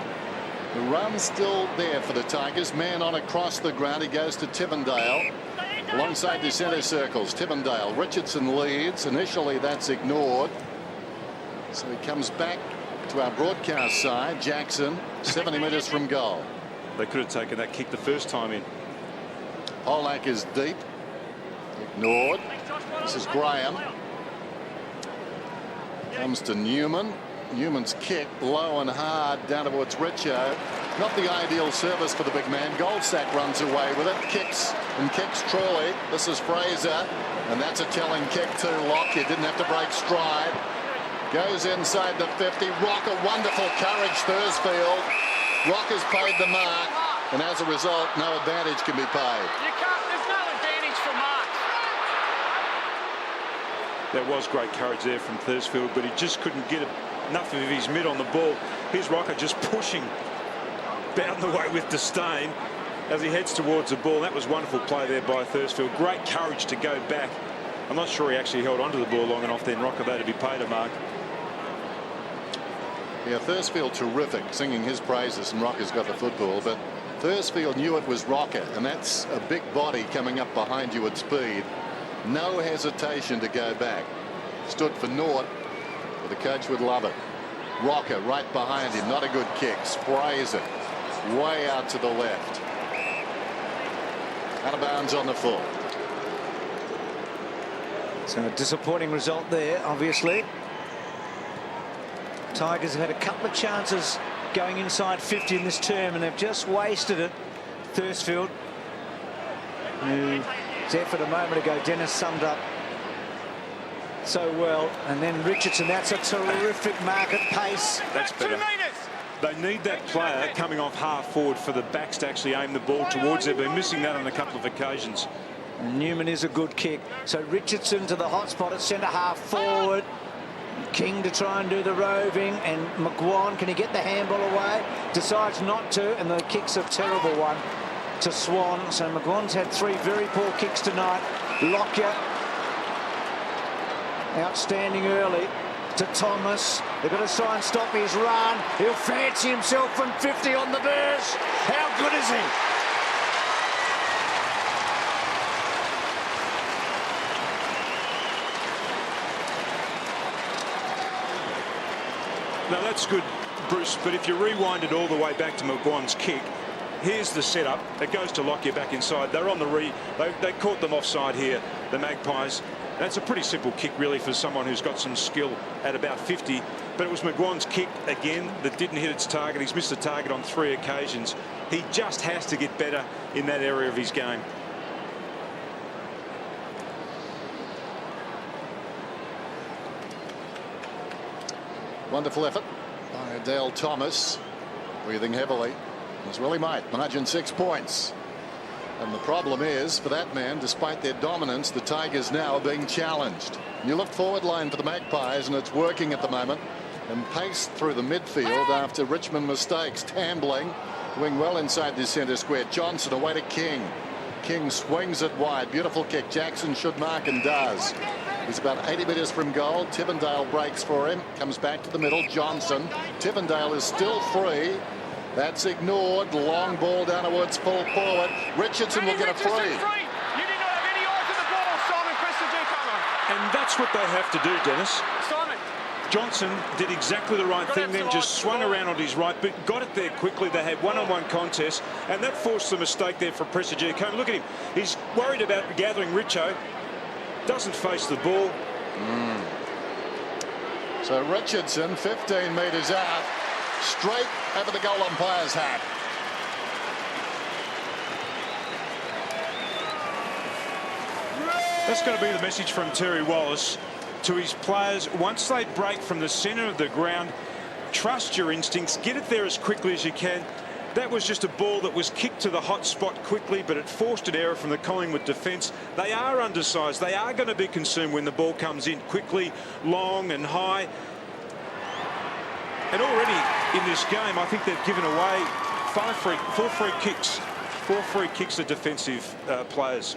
The run still there for the Tigers. Man on across the ground. He goes to Tippendale. Alongside the centre circles, Tippendale. Richardson leads. Initially that's ignored. So he comes back to our broadcast side. Jackson, 70 metres from goal. They could have taken that kick the first time in. Polak is deep. Ignored. This is Graham. Comes to Newman. Newman's kick low and hard down towards Richo. Not the ideal service for the big man. Goldsack runs away with it. Kicks and kicks truly. This is Fraser. And that's a telling kick to Lockyer. Didn't have to break stride. Goes inside the 50. Rocker, wonderful courage, Thursfield. Rocker's paid the mark, and as a result, no advantage can be paid. There's no advantage for Mark. There was great courage there from Thursfield, but he just couldn't get enough of his mid on the ball. Here's Rocker just pushing Bowden away with disdain as he heads towards the ball. That was wonderful play there by Thursfield. Great courage to go back. I'm not sure he actually held onto the ball long enough then, Rocker, though, to be paid a mark. Yeah, Thursfield terrific, singing his praises, and Rocker's got the football, but Thursfield knew it was Rocker, and that's a big body coming up behind you at speed. No hesitation to go back. Stood for naught, but the coach would love it. Rocker right behind him, not a good kick, sprays it way out to the left. Out of bounds on the full. So a disappointing result there, obviously. Tigers have had a couple of chances going inside 50 in this term, and they've just wasted it. Thursfield, whose effort a moment ago Dennis summed up so well, and then Richardson. That's a terrific mark at pace. That's better. They need that player coming off half forward for the backs to actually aim the ball towards. They've been missing that on a couple of occasions. And Newman is a good kick. So Richardson to the hot spot at centre half forward. King to try and do the roving, and McGuan, can he get the handball away? Decides not to, and the kick's a terrible one to Swan. So McGuan's had 3 very poor kicks tonight. Lockyer, outstanding early to Thomas. They've got to try and stop his run. He'll fancy himself from 50 on the burst. How good is he? Now that's good, Bruce, but if you rewind it all the way back to McGuan's kick, here's the setup. It goes to Lockyer back inside. They're on the they caught them offside here, the Magpies. That's a pretty simple kick, really, for someone who's got some skill at about 50. But it was McGuan's kick, again, that didn't hit its target. He's missed the target on 3 occasions. He just has to get better in that area of his game. Wonderful effort by Dale Thomas, breathing heavily. As well he might. Margin 6 points. And the problem is, for that man, despite their dominance, the Tigers now are being challenged. You look forward line for the Magpies, and it's working at the moment. And pace through the midfield after Richmond mistakes. Tambling, doing well inside the centre square. Johnson away to King. King swings it wide. Beautiful kick. Jackson should mark and does. He's about 80 metres from goal. Tivendale breaks for him. Comes back to the middle. Johnson. Tivendale is still free. That's ignored. Long ball down towards full forward. Richardson will get a free. You did not have any eyes on the ball, Simon Christopher. And that's what they have to do, Dennis. Simon. Johnson did exactly the right thing, then just swung around on his right, but got it there quickly. They had one-on-one contests, and that forced the mistake there for Prestigiacomo. Look at him. He's worried about gathering Richo. Doesn't face the ball. So Richardson, 15 metres out, straight over the goal umpire's hat. That's going to be the message from Terry Wallace to his players. Once they break from the centre of the ground, trust your instincts, get it there as quickly as you can. That was just a ball that was kicked to the hot spot quickly, but it forced an error from the Collingwood defence. They are undersized. They are going to be concerned when the ball comes in quickly, long and high. And already in this game, I think they've given away 4 free kicks. 4 free kicks to defensive players.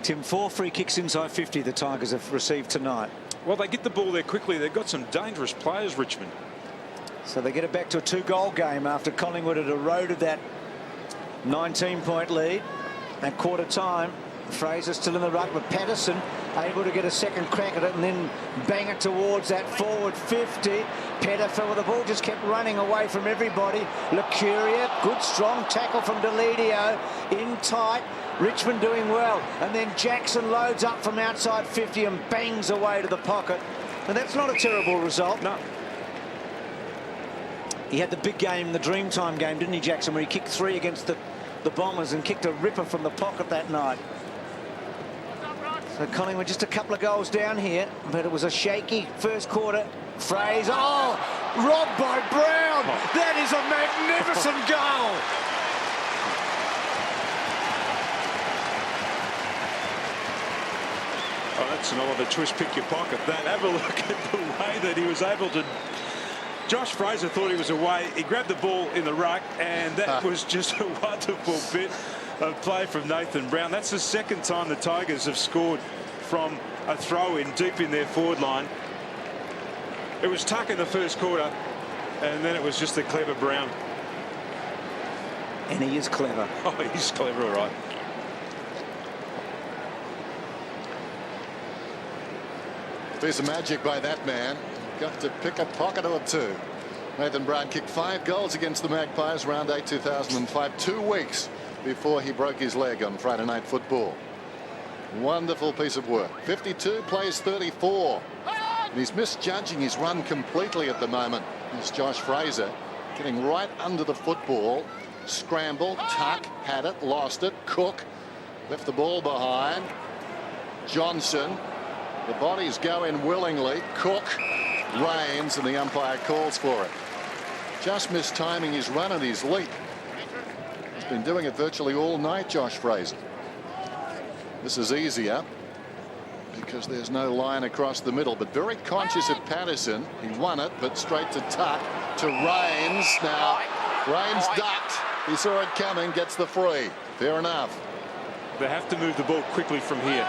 Tim, 4 free kicks inside 50 the Tigers have received tonight. Well, they get the ball there quickly. They've got some dangerous players, Richmond. So they get it back to a 2-goal game after Collingwood had eroded that 19-point lead at quarter time. Fraser still in the ruck, but Patterson able to get a second crack at it and then bang it towards that forward 50. Pettifer with the ball just kept running away from everybody. Lucuria, good strong tackle from Deledio, in tight. Richmond doing well, and then Jackson loads up from outside 50 and bangs away to the pocket, and that's not a terrible result. No. He had the big game, the Dreamtime game, didn't he, Jackson, where he kicked 3 against the Bombers and kicked a ripper from the pocket that night. So Collingwood just a couple of goals down here, but it was a shaky first quarter. Fraser, robbed by Brown. That is a magnificent goal. Oh, that's an Oliver Twist pick your pocket. Have a look at the way that he was able to. Josh Fraser thought he was away. He grabbed the ball in the ruck, and that was just a wonderful bit of play from Nathan Brown. That's the second time the Tigers have scored from a throw-in deep in their forward line. It was Tuck in the first quarter, and then it was just a clever Brown. And he is clever. Oh, he's clever, all right. Piece of magic by that man. Got to pick a pocket or 2. Nathan Brown kicked 5 goals against the Magpies round 8 2005, 2 weeks before he broke his leg on Friday Night Football. Wonderful piece of work. 52 plays 34. And he's misjudging his run completely at the moment. It's Josh Fraser getting right under the football. Scramble, Tuck had it, lost it. Cook left the ball behind. Johnson, the bodies go in willingly. Cook reigns, and the umpire calls for it. Just mistiming his run and his leap. He's been doing it virtually all night, Josh Fraser. This is easier. because there's no line across the middle, but very conscious of Patterson. He won it, but straight to Tuck, to Rains. Now, Rains ducked. He saw it coming, gets the free. Fair enough. They have to move the ball quickly from here.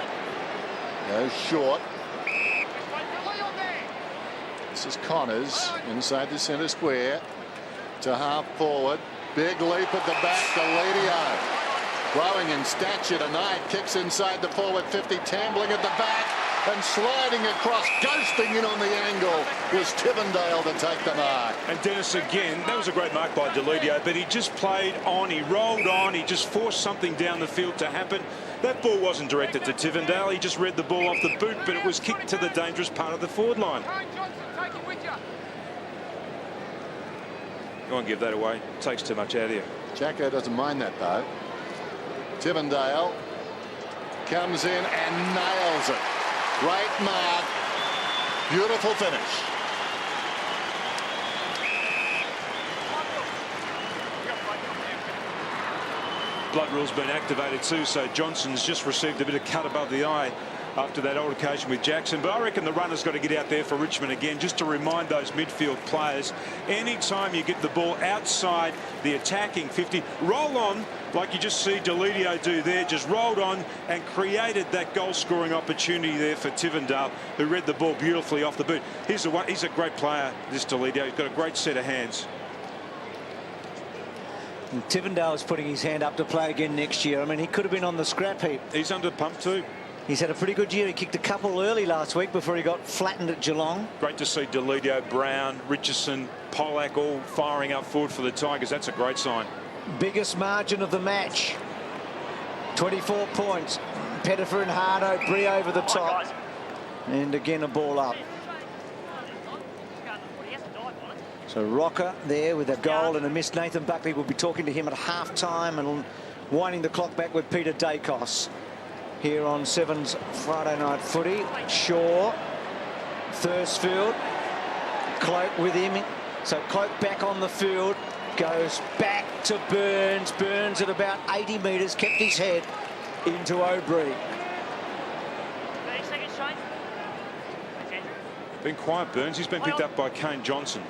Goes short. This is Connors inside the centre square to half forward. Big leap at the back to Ledio. Growing in stature tonight, kicks inside the forward 50, tambling at the back and sliding across, ghosting in on the angle was Tivendale to take the mark. And Dennis again, that was a great mark by Deledio, but he just played on, he rolled on, he just forced something down the field to happen. That ball wasn't directed to Tivendale, he just read the ball off the boot, but it was kicked to the dangerous part of the forward line. Go on, give that away. Takes too much out of you. Jacko doesn't mind that though. Tivendale comes in and nails it. Great mark. Beautiful finish. Blood rule's been activated too, so Johnson's just received a bit of cut above the eye after that altercation with Jackson. But I reckon the runner's got to get out there for Richmond again, just to remind those midfield players, anytime you get the ball outside the attacking 50, roll on like you just see Deledio do there, just rolled on and created that goal-scoring opportunity there for Tivendale, who read the ball beautifully off the boot. He's a great player, this Deledio. He's got a great set of hands. And Tivendale is putting his hand up to play again next year. I mean, he could have been on the scrap heap. He's under pump too. He's had a pretty good year. He kicked a couple early last week before he got flattened at Geelong. Great to see Deledio, Brown, Richardson, Pollack all firing up forward for the Tigers. That's a great sign. Biggest margin of the match. 24 points. Pettifer and Hardo, Bree over the top. And again a ball up. So Rocker there with a goal and a miss. Nathan Buckley will be talking to him at half-time and winding the clock back with Peter Dacos here on Seven's Friday Night Footy. Shaw, Thursfield, Cloak with him. So Cloak back on the field, goes back to Burns. Burns at about 80 metres, kept his head into O'Brien. Been quiet, Burns. He's been picked up by Kane Johnson.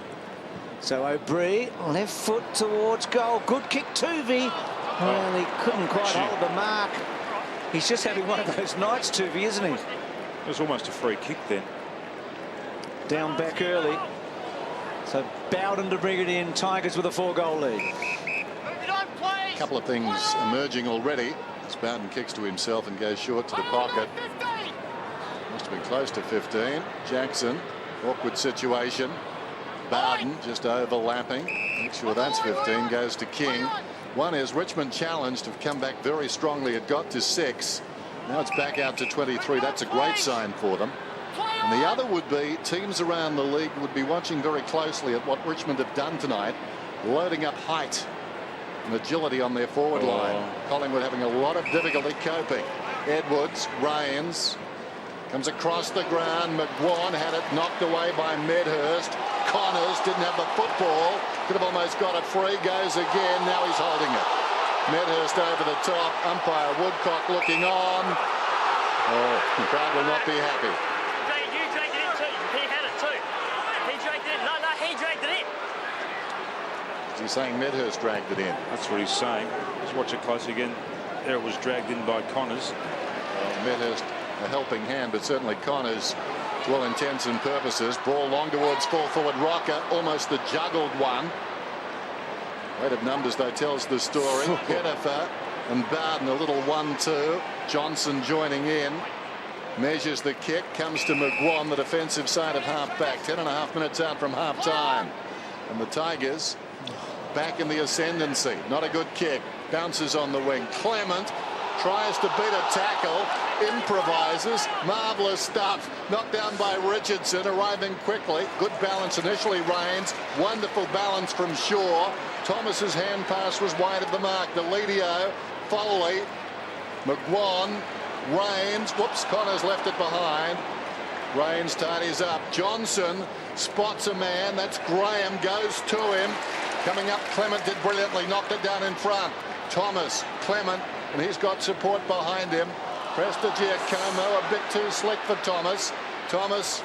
So O'Brien, left foot towards goal. Good kick, Tuvey. Well, he couldn't quite hold the mark. He's just having one of those nights, Tuvey, isn't he? It was almost a free kick then. Down back early. So Bowden to bring it in. Tigers with a 4-goal lead. A couple of things emerging already. Bowden kicks to himself and goes short to the pocket. Must have been close to 15. Jackson, awkward situation. Bowden just overlapping. Make sure that's 15. Goes to King. One is Richmond challenged, have come back very strongly. It got to 6. Now it's back out to 23. That's a great sign for them. And the other would be teams around the league would be watching very closely at what Richmond have done tonight, loading up height and agility on their forward line. Collingwood having a lot of difficulty coping. Edwards, Rains, comes across the ground. McGuan had it knocked away by Medhurst. Connors didn't have the football. Could have almost got it free. Goes again. Now he's holding it. Medhurst over the top. Umpire Woodcock looking on. Oh, the crowd will not be happy. You dragged it in too. He had it too. He dragged it in. No, he dragged it in. Is he saying Medhurst dragged it in? That's what he's saying. Let's watch it closely again. There it was, dragged in by Connors. Medhurst a helping hand, but certainly Connors, to all intents and purposes. Ball long towards full forward Rocker, almost the juggled one. Weight of numbers though tells the story. Pettifer and Bowden a little 1-2. Johnson joining in. Measures the kick, comes to McGuan, the defensive side of half back. 10.5 minutes out from half time. And the Tigers back in the ascendancy. Not a good kick. Bounces on the wing. Clement tries to beat a tackle, improvises, marvellous stuff. Knocked down by Richardson, arriving quickly. Good balance initially, Rains. Wonderful balance from Shaw. Thomas's hand pass was wide of the mark. Deledio, Foley, McGuan, Rains. Whoops, Connors left it behind. Rains tidies up. Johnson spots a man. That's Graham, goes to him. Coming up, Clement did brilliantly, knocked it down in front. Thomas, Clement, and he's got support behind him. Prestigiacomo a bit too slick for Thomas. Thomas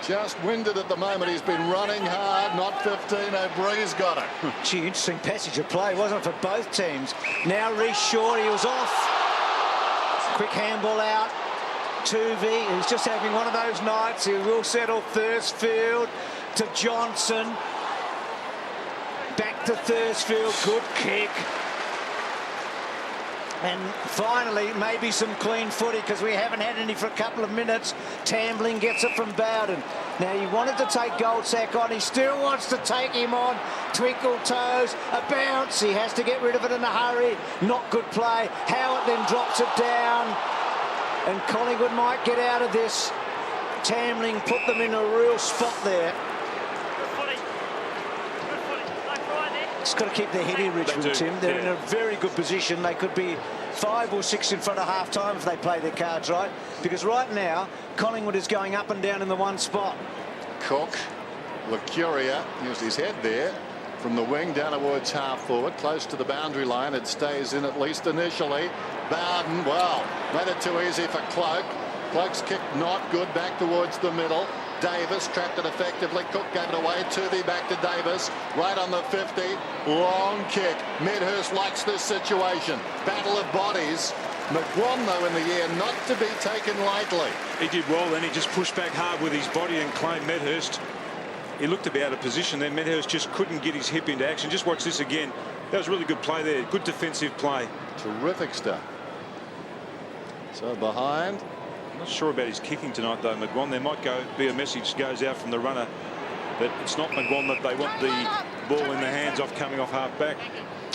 just winded at the moment. He's been running hard. Not 15. O'Bree's got it. Gee, interesting passage of play, wasn't it, for both teams? Now Reece Short, he was off. Quick handball out. Tuvey, who's just having one of those nights. He will settle Thursfield to Johnson. Back to Thursfield. Good kick. And finally, maybe some clean footy, because we haven't had any for a couple of minutes. Tambling gets it from Bowden. Now, he wanted to take Goldsack on. He still wants to take him on. Twinkle toes, a bounce. He has to get rid of it in a hurry. Not good play. Howard then drops it down. And Collingwood might get out of this. Tambling put them in a real spot there. Just got to keep their head in, Richmond, Tim. They're in a very good position. They could be 5 or 6 in front of half time if they play their cards right. Because right now, Collingwood is going up and down in the one spot. Cook, Lucuria used his head there from the wing down towards half forward, close to the boundary line. It stays in at least initially. Bowden, well, made it too easy for Cloak. Cloak's kick not good, back towards the middle. Davis trapped it effectively. Cook gave it away. Tuvey back to Davis. Right on the 50. Long kick. Medhurst likes this situation. Battle of bodies. McGuan, though, in the air, not to be taken lightly. He did well then. He just pushed back hard with his body and claimed Medhurst. He looked to be out of position then. Medhurst just couldn't get his hip into action. Just watch this again. That was really good play there. Good defensive play. Terrific stuff. So behind. Not sure about his kicking tonight, though, McGuan. There might be a message goes out from the runner that it's not McGuan that they want the ball in the hands of coming off half back.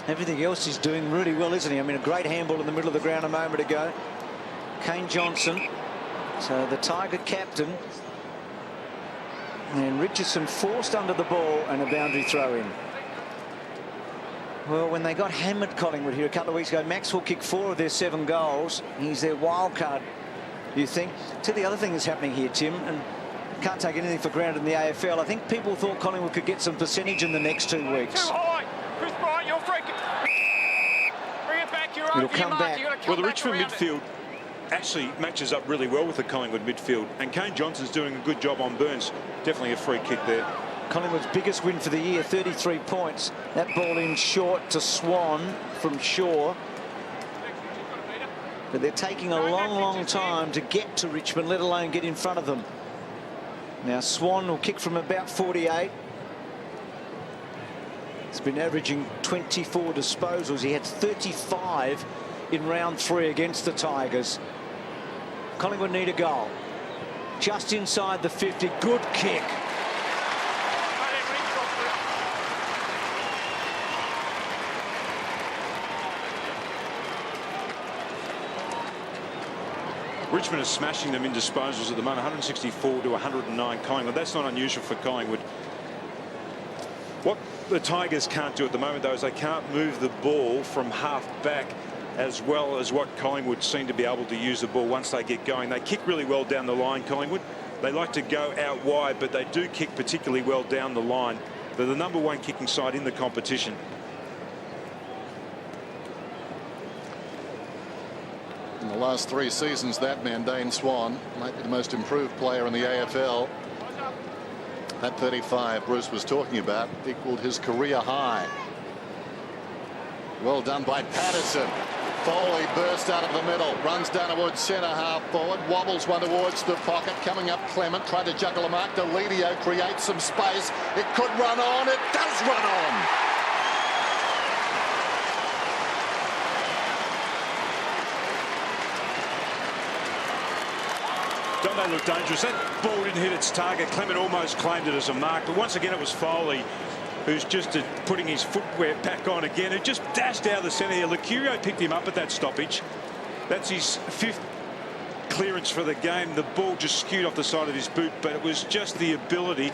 Everything else is doing really well, isn't he? I mean, a great handball in the middle of the ground a moment ago. Kane Johnson, so the Tiger captain. And Richardson forced under the ball and a boundary throw in. Well, when they got hammered Collingwood here a couple of weeks ago, Maxwell kicked 4 of their 7 goals. He's their wild card, you think. To the other thing that's happening here, Tim, and can't take anything for granted in the AFL. I think people thought Collingwood could get some percentage in the next 2 weeks. Too high. Chris Bryant, you're free. Bring it back. You're It'll over come your mark. back. You got to come Well, the back Richmond around midfield actually matches up really well with the Collingwood midfield. And Kane Johnson's doing a good job on Burns. Definitely a free kick there. Collingwood's biggest win for the year, 33 points. That ball in short to Swan from Shaw. But they're taking a long time to get to Richmond, let alone get in front of them. Now Swan will kick from about 48. He's been averaging 24 disposals. He had 35 in round 3 against the Tigers. Collingwood need a goal. Just inside the 50. Good kick. Richmond is smashing them in disposals at the moment, 164 to 109 Collingwood. That's not unusual for Collingwood. What the Tigers can't do at the moment, though, is they can't move the ball from half back as well as what Collingwood seem to be able to use the ball once they get going. They kick really well down the line, Collingwood. They like to go out wide, but they do kick particularly well down the line. They're the #1 kicking side in the competition. In the last 3 seasons, that man, Dane Swan, might be the most improved player in the AFL. That 35 Bruce was talking about equaled his career high. Well done by Patterson. Foley burst out of the middle, runs down towards centre half forward, wobbles one towards the pocket, coming up Clement, tried to juggle a mark. Deledio creates some space. It could run on. It does run on. Don't they look dangerous? That ball didn't hit its target. Clement almost claimed it as a mark, but once again it was Foley who's just putting his footwear back on again. It just dashed out of the centre here. Lucurio picked him up at that stoppage. That's his 5th clearance for the game. The ball just skewed off the side of his boot, but it was just the ability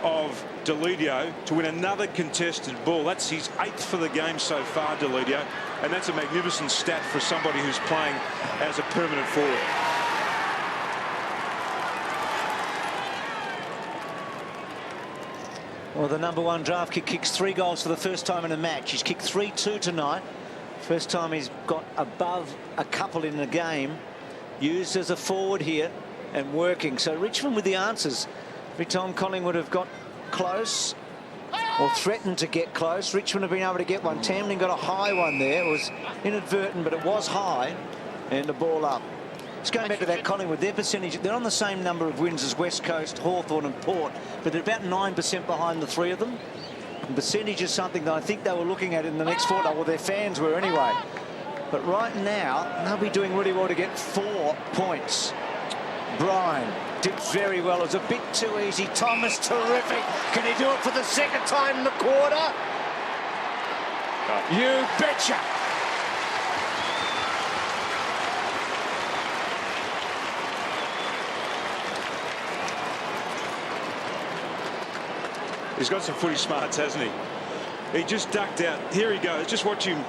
of Deledio to win another contested ball. That's his 8th for the game so far, Deledio, and that's a magnificent stat for somebody who's playing as a permanent forward. Well, the #1 draft kick kicks 3 goals for the first time in a match. He's kicked 3-2 tonight. First time he's got above a couple in the game. used as a forward here and working. So Richmond with the answers. Every time Collingwood have got close or threatened to get close, Richmond have been able to get one. Tamlin got a high one there. It was inadvertent, but it was high, and the ball up. Just going back to that Collingwood, their percentage, they're on the same number of wins as West Coast, Hawthorn and Port, but they're about 9% behind the three of them. And percentage is something that I think they were looking at in the next fortnight, well, their fans were anyway. But right now, they'll be doing really well to get 4 points. Bryan did very well. It was a bit too easy. Thomas, terrific. Can he do it for the second time in the quarter? You betcha. He's got some footy smarts, hasn't he? He just ducked out. Here he goes. Just watch him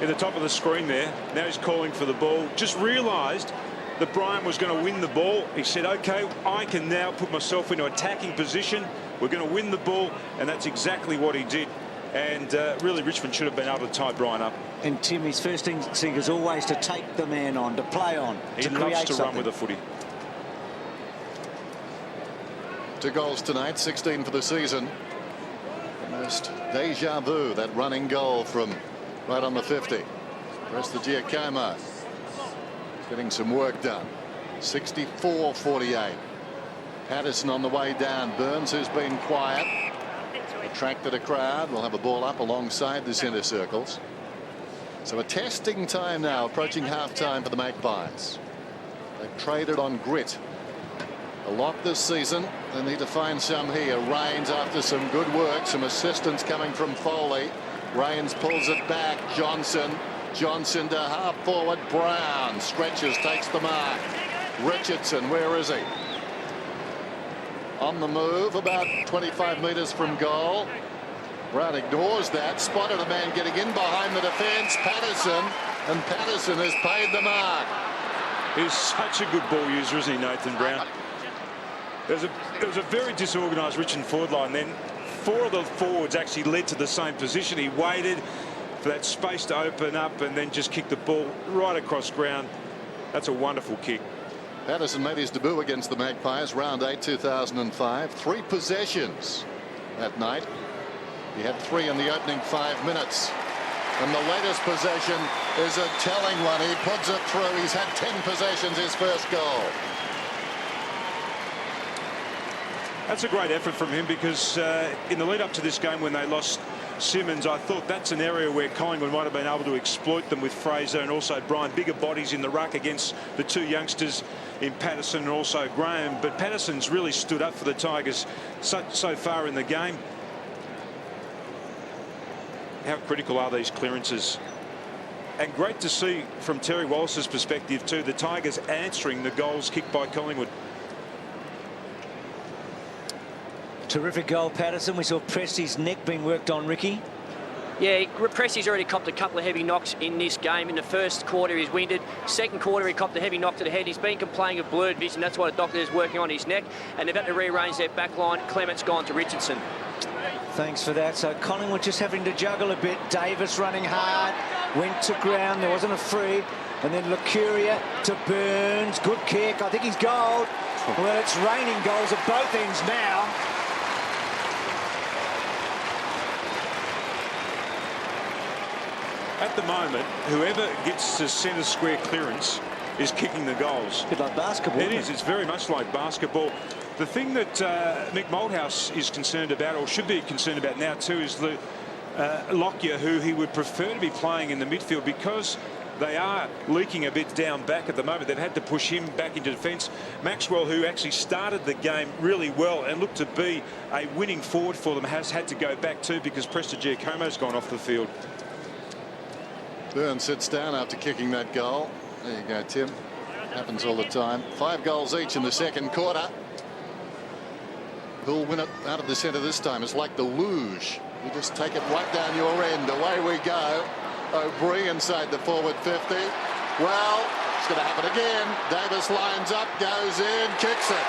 in the top of the screen there. Now he's calling for the ball. Just realised that Bryan was going to win the ball. He said, OK, I can now put myself into attacking position. We're going to win the ball. And that's exactly what he did. And really, Richmond should have been able to tie Bryan up. And Tim, his first instinct is always to take the man on, to play on, he to create loves to something. run with the footy. 2 goals tonight, 16 for the season. Almost deja vu, that running goal from right on the 50. Prestigiacomo getting some work done. 64-48. Patterson on the way down. Burns, who's been quiet, attracted a crowd. We'll have a ball up alongside the centre circles. So a testing time now, approaching half-time for the Magpies. They've traded on grit a lot this season. They need to find some here. Rains, after some good work, some assistance coming from Foley. Rains pulls it back. Johnson to half forward. Brown stretches, takes the mark. Richardson, where is he? On the move, about 25 metres from goal. Brown ignores that. Spotted a man getting in behind the defence. Patterson, and Patterson has paid the mark. He's such a good ball user, isn't he, Nathan Brown? There was a very disorganised Richmond forward line then. 4 of the forwards actually led to the same position. He waited for that space to open up and then just kicked the ball right across ground. That's a wonderful kick. Patterson made his debut against the Magpies, round 8, 2005. 3 possessions that night. He had 3 in the opening 5 minutes. And the latest possession is a telling one. He puts it through. He's had 10 possessions, his first goal. That's a great effort from him, because in the lead up to this game when they lost Simmons, I thought that's an area where Collingwood might have been able to exploit them with Fraser and also Bryan. Bigger bodies in the ruck against the 2 youngsters in Patterson and also Graham. But Patterson's really stood up for the Tigers so far in the game. How critical are these clearances? And great to see from Terry Wallace's perspective too, the Tigers answering the goals kicked by Collingwood. Terrific goal, Patterson. We saw Presti's neck being worked on, Ricky. Yeah, Presti's already copped a couple of heavy knocks in this game. In the first quarter, he's winded. Second quarter, he copped a heavy knock to the head. He's been complaining of blurred vision. That's why the doctor is working on his neck. And they've had to rearrange their back line. Clement's gone to Richardson. Thanks for that. So Collingwood just having to juggle a bit. Davis running hard, went to ground. There wasn't a free. And then Lucuria to Burns. Good kick. I think he's goal. Well, it's raining goals at both ends now. At the moment, whoever gets to centre square clearance is kicking the goals. A bit like basketball. It is. It's very much like basketball. The thing that Mick Malthouse is concerned about, or should be concerned about now too, is the Lockyer, who he would prefer to be playing in the midfield, because they are leaking a bit down back at the moment. They've had to push him back into defence. Maxwell, who actually started the game really well and looked to be a winning forward for them, has had to go back too, because Prestigiacomo's gone off the field. Burns sits down after kicking that goal. There you go, Tim. Happens all the time. 5 goals each in the second quarter. Who'll win it out of the centre this time? It's like the luge. You just take it right down your end. Away we go. O'Brien inside the forward 50. Well, it's going to happen again. Davis lines up, goes in, kicks it.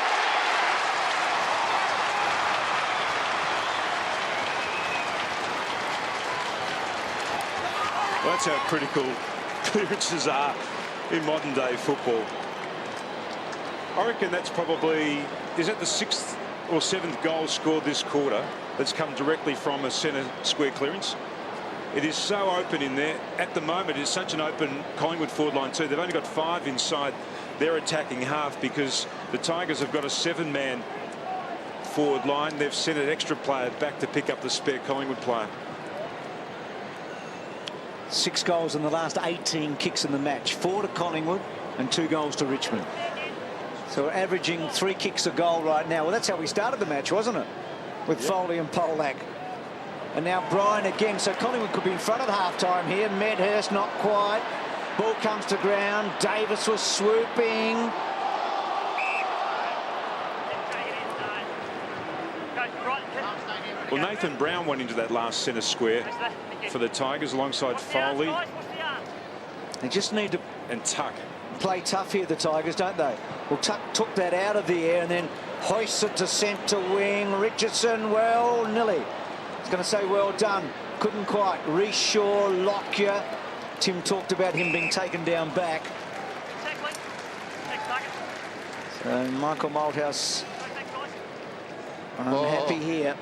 Well, that's how critical clearances are in modern day football. I reckon that's probably, is that the 6th or 7th goal scored this quarter that's come directly from a centre square clearance? It is so open in there. At the moment, it's such an open Collingwood forward line too. They've only got 5 inside their attacking half because the Tigers have got a 7-man forward line. They've sent an extra player back to pick up the spare Collingwood player. 6 goals in the last 18 kicks in the match. 4 to Collingwood and 2 goals to Richmond. So we're averaging 3 kicks a goal right now. Well, that's how we started the match, wasn't it? With Foley and Polak. And now Bryan again. So Collingwood could be in front at half-time here. Medhurst not quite. Ball comes to ground. Davis was swooping. Well, Nathan Brown went into that last centre square for the Tigers alongside Foley. They just need to and Tuck. Play tough here, the Tigers, don't they? Well, Tuck took that out of the air and then hoists it to centre wing. Richardson, well, Nilly. I was going to say well done. Couldn't quite. Reshaw, Lockyer. Tim talked about him being taken down back. So Michael Malthouse unhappy here.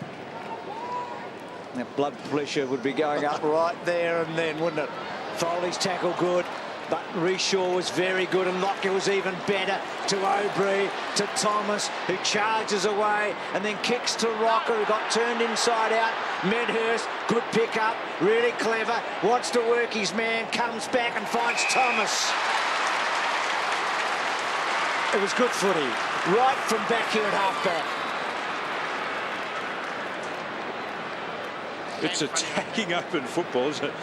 That blood pressure would be going up right there and then, wouldn't it? Foley's tackle good, but Reshaw was very good and Lockyer was even better to Aubrey, to Thomas, who charges away and then kicks to Rocker, who got turned inside out. Medhurst, good pick up, really clever, wants to work his man, comes back and finds Thomas. It was good footy, right from back here at half-back. It's attacking open football, isn't it?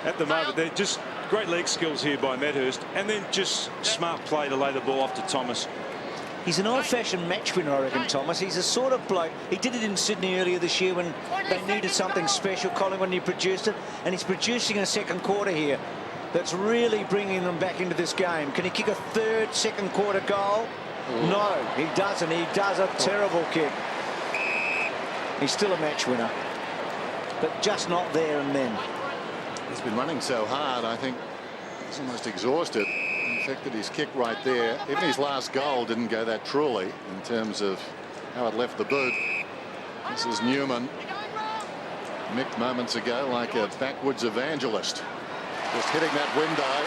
At the moment, they're just great leg skills here by Medhurst, and then just smart play to lay the ball off to Thomas. He's an old-fashioned match winner, I reckon, Thomas. He's a sort of bloke. He did it in Sydney earlier this year when they needed something special, Collingwood, and he produced it. And he's producing a second quarter here that's really bringing them back into this game. Can he kick a third second quarter goal? No, he doesn't. He does a terrible kick. He's still a match winner, but just not there and then. He's been running so hard, I think he's almost exhausted. The fact that his kick right there, even his last goal didn't go that truly in terms of how it left the boot. This is Newman. Nicked moments ago like a backwoods evangelist. Just hitting that window.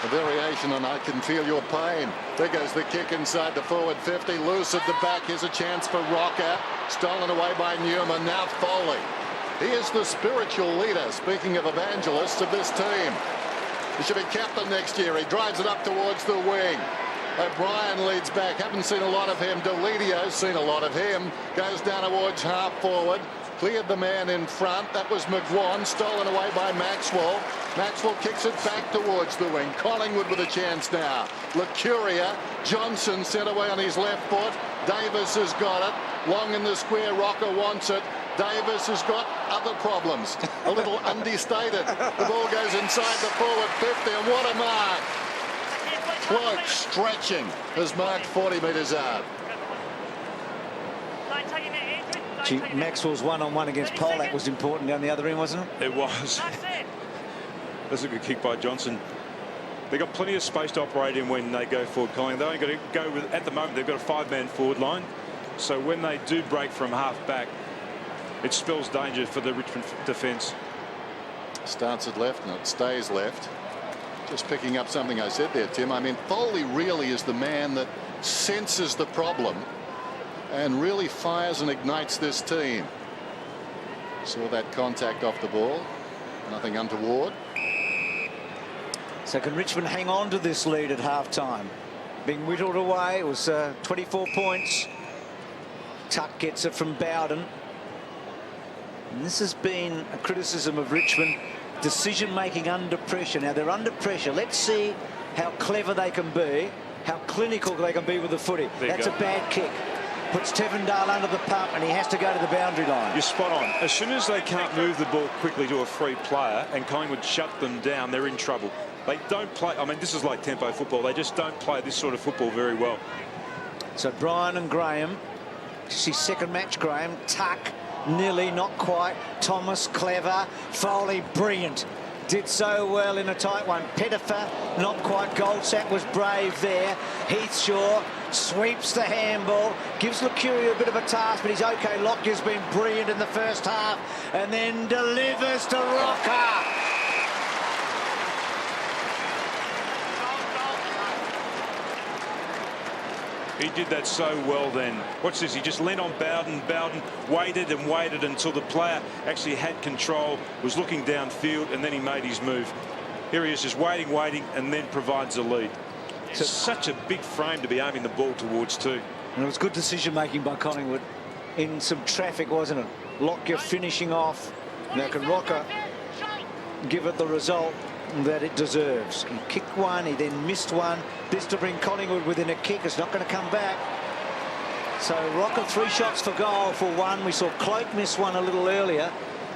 A variation on I Can Feel Your Pain. There goes the kick inside the forward 50. Loose at the back. Here's a chance for Rocker. Stolen away by Newman. Now Foley. He is the spiritual leader, speaking of evangelists, of this team. He should be captain next year. He drives it up towards the wing. O'Brien leads back. Haven't seen a lot of him. Delidio's seen a lot of him. Goes down towards half forward. Cleared the man in front. That was McGuan. Stolen away by Maxwell. Maxwell kicks it back towards the wing. Collingwood with a chance now. Lucuria. Johnson sent away on his left foot. Davis has got it. Long in the square. Rocker wants it. Davis has got other problems. A little understated. The ball goes inside the forward 50, and what a mark. Cloak stretching has marked 40 metres out. Gee, Maxwell's one-on-one against Polak was important down the other end, wasn't it? It was. That's a good kick by Johnson. They've got plenty of space to operate in when they go forward, Collingwood. They only got to go with, at the moment, they've got a 5-man forward line. So when they do break from half-back, it spells danger for the Richmond defence. Starts at left and it stays left. Just picking up something I said there, Tim. I mean, Foley really is the man that senses the problem and really fires and ignites this team. Saw that contact off the ball. Nothing untoward. So can Richmond hang on to this lead at half-time? Being whittled away, it was 24 points. Tuck gets it from Bowden. And this has been a criticism of Richmond, decision-making under pressure. Now, they're under pressure. Let's see how clever they can be, how clinical they can be with the footy. That's a bad kick. Puts Tevendale under the pump, and he has to go to the boundary line. You're spot on. As soon as they can't move the ball quickly to a free player and Collingwood shut them down, they're in trouble. They don't play. I mean, this is like tempo football. They just don't play this sort of football very well. So Bryan and Graham. This is his second match, Graham. Tuck. Nearly, not quite. Thomas, clever. Foley, brilliant. did so well in a tight one. Pettifer, not quite. Goldsack was brave there. Heathshaw sweeps the handball, gives Lucuria a bit of a task, but he's okay. Lockyer's been brilliant in the first half, and then delivers to Rocker. He did that so well then. Watch this, he just leant on Bowden. Bowden waited and waited until the player actually had control, was looking downfield, and then he made his move. Here he is just waiting, and then provides the lead. It's such a big frame to be aiming the ball towards too. And it was good decision making by Collingwood in some traffic, wasn't it? Lockyer finishing off. Now can Rocker give it the result that it deserves? He kicked one, he then missed one. This to bring Collingwood within a kick. It's not going to come back. So Rocker 3 shots for goal for 1. We saw Cloak miss one a little earlier.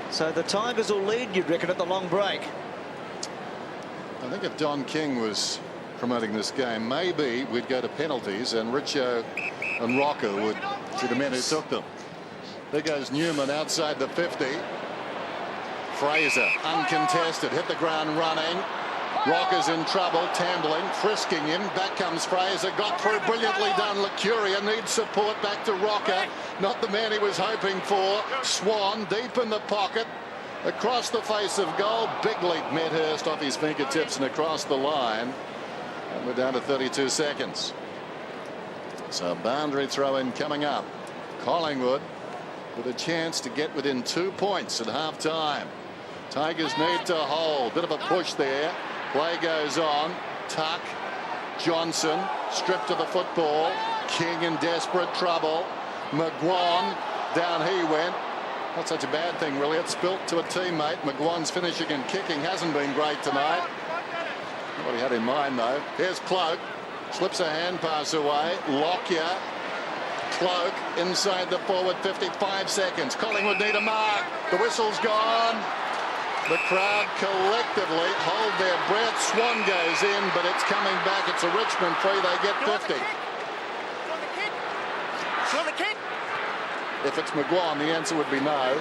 So the Tigers will lead, you'd reckon, at the long break. I think if Don King was promoting this game, maybe we'd go to penalties and Richo and Rocker would be the men who took them. There goes Newman outside the 50. Fraser uncontested, hit the ground running. Rocker's in trouble, tambling, frisking him. Back comes Fraser, got through, brilliantly done. Lucuria needs support, back to Rocker. Not the man he was hoping for. Swan deep in the pocket, across the face of goal. Big leap, Medhurst off his fingertips and across the line. And we're down to 32 seconds. So boundary throw in coming up. Collingwood with a chance to get within 2 points at half time. Tigers need to hold. Bit of a push there. Play goes on. Tuck. Johnson stripped of the football. King in desperate trouble. McGuan, down he went. Not such a bad thing really. It spilt to a teammate. McGuan's finishing and kicking hasn't been great tonight. Not what he had in mind though. Here's Cloak. Slips a hand pass away. Lockyer. Cloak inside the forward 55 seconds. Collingwood need a mark. The whistle's gone. The crowd collectively hold their breath. Swan goes in, but it's coming back. It's a Richmond free. They get 50. If it's McGuan, the answer would be no.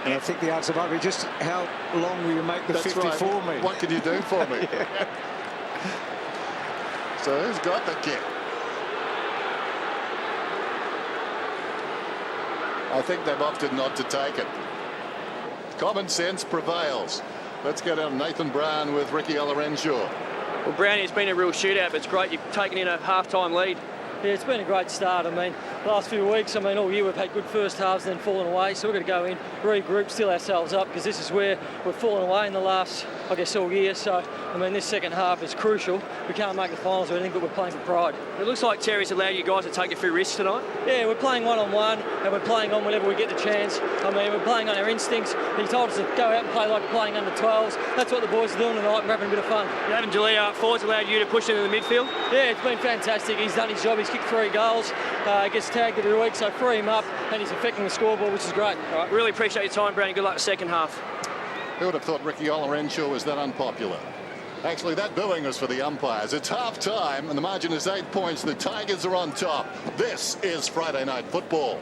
And I think the answer might be just how long will you make the 50 right. for me? What can you do for me? Yeah. So who's got the kick? I think they've opted not to take it. Common sense prevails. Let's go down to Nathan Brown with Ricky Olorenshaw. Well, Brownie, it's been a real shootout, but it's great you've taken in a half-time lead. Yeah, it's been a great start. I mean, last few weeks, all year we've had good first halves and then fallen away. So we've got to go in, regroup, still ourselves up, because this is where we've fallen away in the last, all year. So, this second half is crucial. We can't make the finals or anything, but we're playing for pride. It looks like Terry's allowed you guys to take a few risks tonight. Yeah, we're playing one-on-one, and we're playing on whenever we get the chance. We're playing on our instincts. He told us to go out and play like playing under 12s. That's what the boys are doing tonight, and we're having a bit of fun. Adam Jalea forwards allowed you to push into the midfield? Yeah, it's been fantastic. He's done his job. He's kicked 3 goals. Gets tagged every week, so free him up, and he's affecting the scoreboard, which is great. All right, really appreciate your time, Brownie. Good luck in the second half. Who would have thought Ricky Olorenshaw was that unpopular? Actually, that booing was for the umpires. It's half time, and the margin is 8 points. The Tigers are on top. This is Friday Night Football.